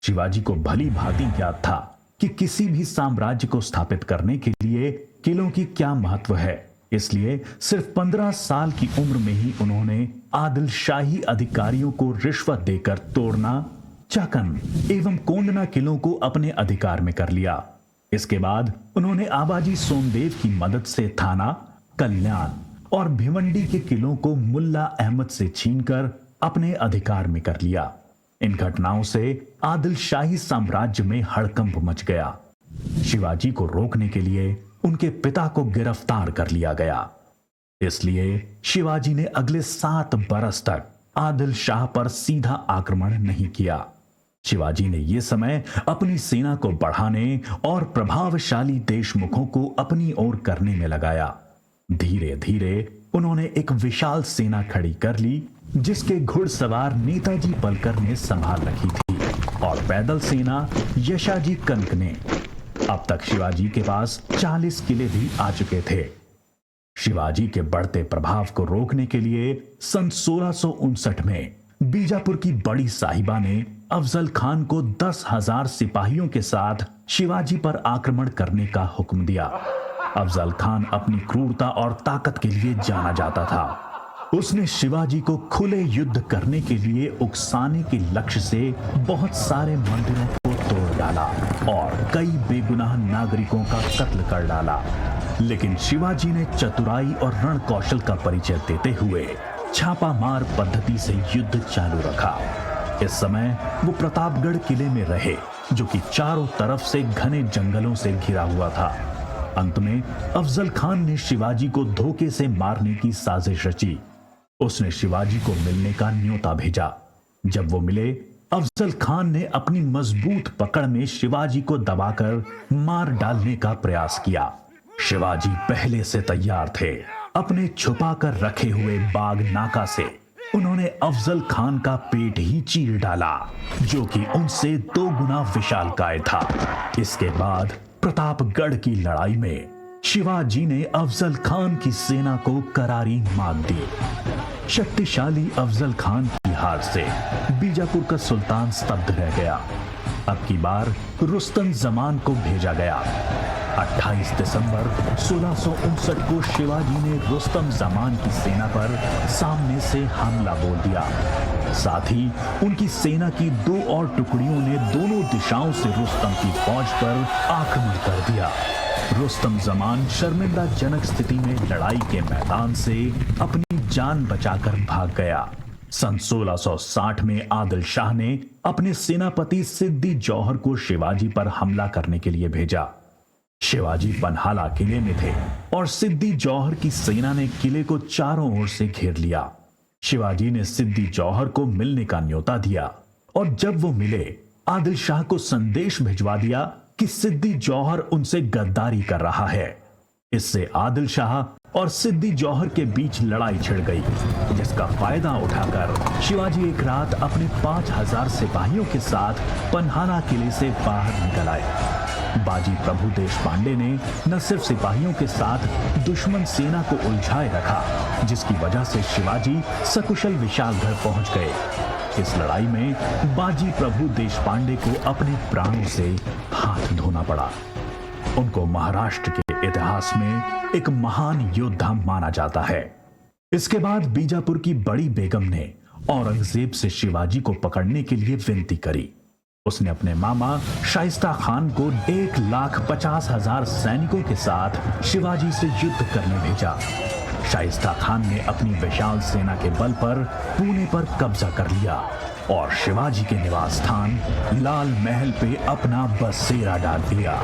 शिवाजी को भली भांति ज्ञात था कि किसी भी साम्राज्य को स्थापित करने के लिए किलों की क्या महत्व है, इसलिए सिर्फ 15 साल की उम्र में ही उन्होंने आदिल शाही अधिकारियों को रिश्वत देकर तोड़ना, चाकन एवं कोंडना किलों को अपने अधिकार में कर लिया। इसके बाद उन्होंने आबाजी सोमदेव की मदद से थाना, कल्याण और भिवंडी के किलों को मुल्ला अहमद से छीनकर अपने अधिकार में कर लिया। इन घटनाओं से आदिल शाही साम्राज्य में हड़कंप मच गया। शिवाजी को रोकने के लिए उनके पिता को गिरफ्तार कर लिया गया। इसलिए शिवाजी ने अगले 7 बरस तक आदिल शाह पर सीधा आक्रमण नहीं किया। शिवाजी ने यह समय अपनी सेना को बढ़ाने और प्रभावशाली देशमुखों को अपनी ओर करने में लगाया। धीरे धीरे उन्होंने एक विशाल सेना खड़ी कर ली, जिसके घुड़सवार नेताजी पलकर ने संभाल रखी थी और पैदल सेना यशाजी कनक ने। अब तक शिवाजी के पास 40 किले भी आ चुके थे। शिवाजी के बढ़ते प्रभाव को रोकने के लिए सन 1659 में बीजापुर की बड़ी साहिबा ने अफजल खान को 10,000 सिपाहियों के साथ शिवाजी पर आक्रमण करने का हुक्म दिया। अफजल खान अपनी क्रूरता और ताकत के लिए जाना जाता था। उसने शिवाजी को खुले युद्ध करने के लिए उकसाने के लक्ष्य से बहुत सारे मंदिरों को तोड़ डाला और कई बेगुनाह नागरिकों का कत्ल कर डाला। लेकिन शिवाजी ने चतुराई और रण कौशल का परिचय देते हुए छापामार पद्धति से युद्ध चालू रखा। इस समय वो प्रतापगढ़ किले में रहे, जो कि चारों तरफ से घने जंगलों से घिरा हुआ था। अंत में अफजल खान ने शिवाजी को धोखे से मारने की साजिश रची। उसने शिवाजी को मिलने का न्योता भेजा। जब वो मिले अफजल खान ने अपनी मजबूत पकड़ में शिवाजी को दबाकर मार डालने का प्रयास किया। शिवाजी पहले से तैयार थे। अपने छुपाकर रखे हुए बाग नाका से उन्होंने अफजल खान का पेट ही चीर डाला, जो कि उनसे 2 गुना विशालकाय था। इसके बाद प्रतापगढ़ की लड़ाई में शिवाजी ने अफजल खान की सेना को करारी मात दी। शक्तिशाली अफजल खान की हार से बीजापुर का सुल्तान स्तब्ध रह गया। अब की बार रुस्तम जमान को भेजा गया। 28 दिसंबर 1659 को शिवाजी ने रुस्तम जमान की सेना पर सामने से हमला बोल दिया। साथ ही उनकी सेना की 2 और टुकड़ियों ने दोनों दिशाओं से रुस्तम की फौज पर आक्रमण कर दिया। रुस्तम जमान शर्मिंदाजनक स्थिति में लड़ाई के मैदान से अपनी जान बचाकर भाग गया। सन 1660 में आदिल शाह ने अपने सेनापति सिद्दी जौहर को शिवाजी पर हमला करने के लिए भेजा। शिवाजी पन्हाला किले में थे और सिद्दी जौहर की सेना ने किले को चारों ओर से घेर लिया। शिवाजी ने सिद्दी जौहर को मिलने का न्योता दिया और जब वो मिले आदिल शाह को संदेश भिजवा दिया कि सिद्दी जौहर उनसे गद्दारी कर रहा है। इससे आदिल शाह और सिद्दी जौहर के बीच लड़ाई छिड़ गई, जिसका फायदा उठाकर शिवाजी एक रात अपने 5000 सिपाहियों के साथ पन्हाला किले से बाहर निकल आए। बाजी प्रभु देशपांडे ने न सिर्फ सिपाहियों के साथ दुश्मन सेना को उलझाए रखा, जिसकी वजह से शिवाजी सकुशल विशालगढ़ पहुंच गए। इस लड़ाई में बाजी प्रभु देशपांडे को अपने प्राणों से हाथ धोना पड़ा। उनको महाराष्ट्र के इतिहास में एक महान योद्धा माना जाता है। इसके बाद बीजापुर की बड़ी बेगम ने औरंगजेब से शिवाजी को पकड़ने के लिए विनती करी। उसने अपने मामा शाइस्ता खान को 1,50,000 सैनिकों के साथ शिवाजी से युद्ध करने भेजा। शाइस्ता खान ने अपनी विशाल सेना के बल पर पुणे पर कब्जा कर लिया और शिवाजी के निवास स्थान लाल महल पे अपना बसेरा डाल दिया।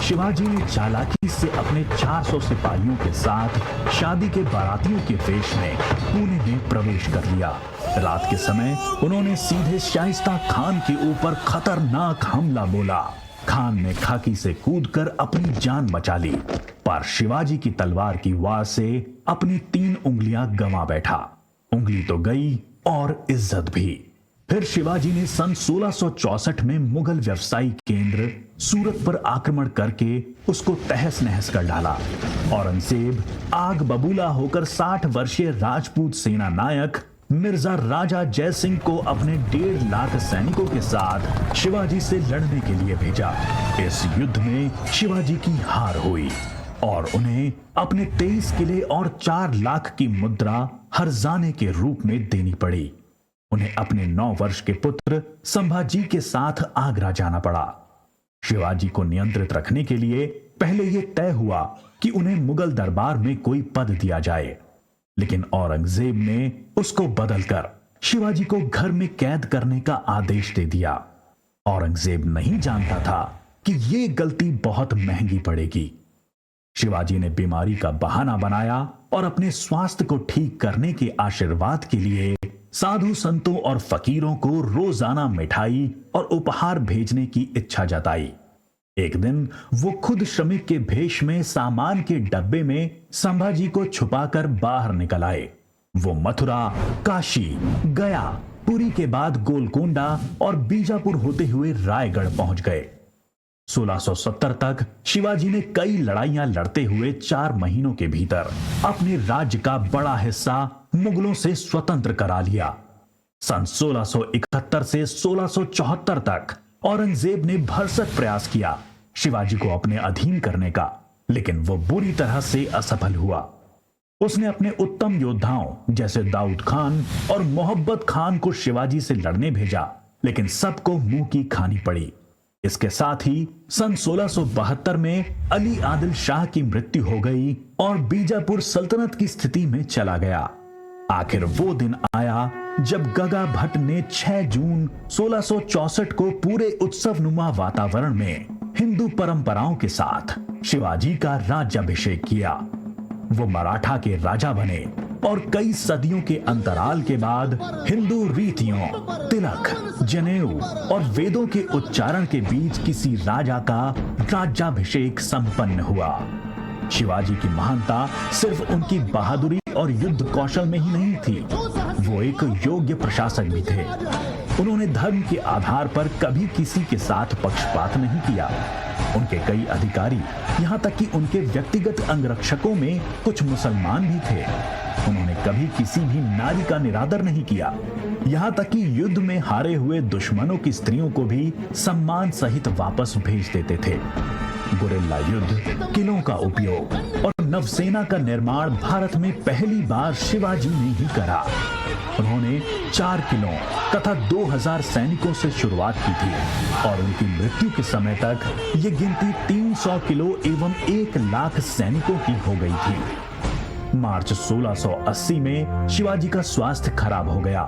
शिवाजी ने चालाकी से अपने 400 सिपाहियों के साथ शादी के बारातियों के वेश में पुणे में प्रवेश कर लिया। रात के समय उन्होंने सीधे शाइस्ता खान के ऊपर खतरनाक हमला बोला। खान ने खाकी से कूदकर अपनी जान बचा ली, पर शिवाजी की तलवार की वार से अपनी 3 उंगलियां गंवा बैठा। उंगली तो गई और इज्जत भी। फिर शिवाजी ने सन 1664 में मुगल व्यवसायी केंद्र सूरत पर आक्रमण करके उसको तहस नहस कर डाला। औरंगजेब आग बबूला होकर 60 वर्षीय राजपूत सेना नायक मिर्जा राजा जय सिंह को अपने 1.5 लाख सैनिकों के साथ शिवाजी से लड़ने के लिए भेजा। इस युद्ध में शिवाजी की हार हुई और उन्हें अपने 23 किले और 4 लाख की मुद्रा हर्जाने के रूप में देनी पड़ी। उन्हें अपने 9 वर्ष के पुत्र संभाजी के साथ आगरा जाना पड़ा। शिवाजी को नियंत्रित रखने के लिए पहले यह तय हुआ कि उन्हें मुगल दरबार में कोई पद दिया जाए, लेकिन औरंगजेब ने उसको बदलकर शिवाजी को घर में कैद करने का आदेश दे दिया। औरंगजेब नहीं जानता था कि यह गलती बहुत महंगी पड़ेगी। शिवाजी ने बीमारी का बहाना बनाया और अपने स्वास्थ्य को ठीक करने के आशीर्वाद के लिए साधु संतों और फकीरों को रोजाना मिठाई और उपहार भेजने की इच्छा जताई। एक दिन वो खुद श्रमिक के भेष में सामान के डब्बे में संभाजी को छुपाकर बाहर निकल आए। वो मथुरा, काशी, गया, पुरी के बाद गोलकोंडा और बीजापुर होते हुए रायगढ़ पहुंच गए। 1670 तक शिवाजी ने कई लड़ाइयां लड़ते हुए 4 महीनों के भीतर अपने राज्य का बड़ा हिस्सा मुगलों से स्वतंत्र करा लिया। सन 1671 से 1674 तक औरंगजेब ने भरसक प्रयास किया शिवाजी को अपने अधीन करने का, लेकिन वो बुरी तरह से असफल हुआ। उसने अपने उत्तम योद्धाओं जैसे दाऊद खान और मोहब्बत खान को शिवाजी से लड़ने भेजा, लेकिन सबको मुंह की खानी पड़ी। इसके साथ ही सन 1672 में अली आदिल शाह की मृत्यु हो गई और बीजापुर सल्तनत की स्थिति में चला गया। आखिर वो दिन आया जब गगा भट्ट ने 6 जून 1664 को पूरे उत्सवनुमा वातावरण में हिंदू परंपराओं के साथ शिवाजी का राज्याभिषेक किया। वो मराठा के राजा बने और कई सदियों के अंतराल के बाद हिंदू रीतियों, तिलक, जनेऊ और वेदों के उच्चारण के बीच किसी राजा का राज्याभिषेक संपन्न हुआ। शिवाजी की महानता सिर्फ उनकी बहादुरी और युद्ध कौशल में ही नहीं थी, वो एक योग्य प्रशासक भी थे। उन्होंने धर्म के आधार पर कभी किसी के साथ पक्षपात नहीं किया। उनके कई अधिकारी, यहाँ तक कि उनके व्यक्तिगत अंगरक्षकों में कुछ मुसलमान भी थे। उन्होंने कभी किसी भी नारी का निरादर नहीं किया, यहाँ तक कि युद्ध में हारे हुए दुश्मनों की स्त्रियों को भी सम्मान सहित वापस भेज देते थे। गुरिल्ला युद्ध, किलों का उपयोग और नवसेना का निर्माण भारत में पहली बार शिवाजी ने ही करा। उन्होंने 4 किलों तथा 2000 सैनिकों से शुरुआत की थी और उनकी मृत्यु के समय तक ये गिनती 300 किलो एवं 1 लाख सैनिकों की हो गई थी। मार्च 1680 में शिवाजी का स्वास्थ्य खराब हो गया।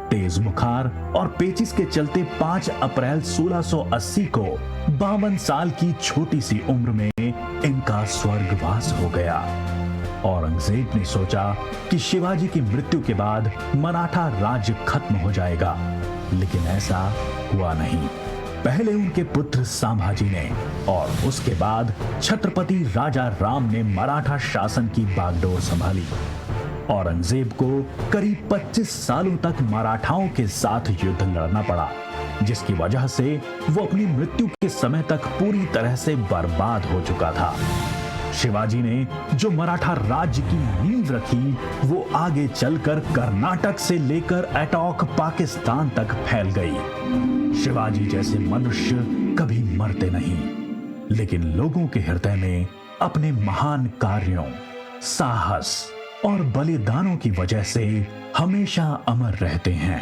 तेज बुखार और पेचिस के चलते 5 अप्रैल 1680 को 52 साल की छोटी सी उम्र में इनका स्वर्गवास हो गया। औरंगजेब ने सोचा कि शिवाजी की मृत्यु के बाद मराठा राज्य खत्म हो जाएगा, लेकिन ऐसा हुआ नहीं। पहले उनके पुत्र संभाजी ने और उसके बाद छत्रपति राजा राम ने मराठा शासन की बागडोर संभाली। औरंगजेब को करीब 25 सालों तक मराठाओं के साथ युद्ध लड़ना पड़ा, जिसकी वजह से वो अपनी मृत्यु के समय तक पूरी तरह से बर्बाद हो चुका था। शिवाजी ने जो मराठा राज्य की नींव रखी, वो आगे चलकर कर्नाटक से लेकर अटॉक पाकिस्तान तक फैल गई। शिवाजी जैसे मनुष्य कभी मरते नहीं, लेकिन लोगों के हृदय में अपने महान कार्यों, साहस और बलिदानों की वजह से हमेशा अमर रहते हैं।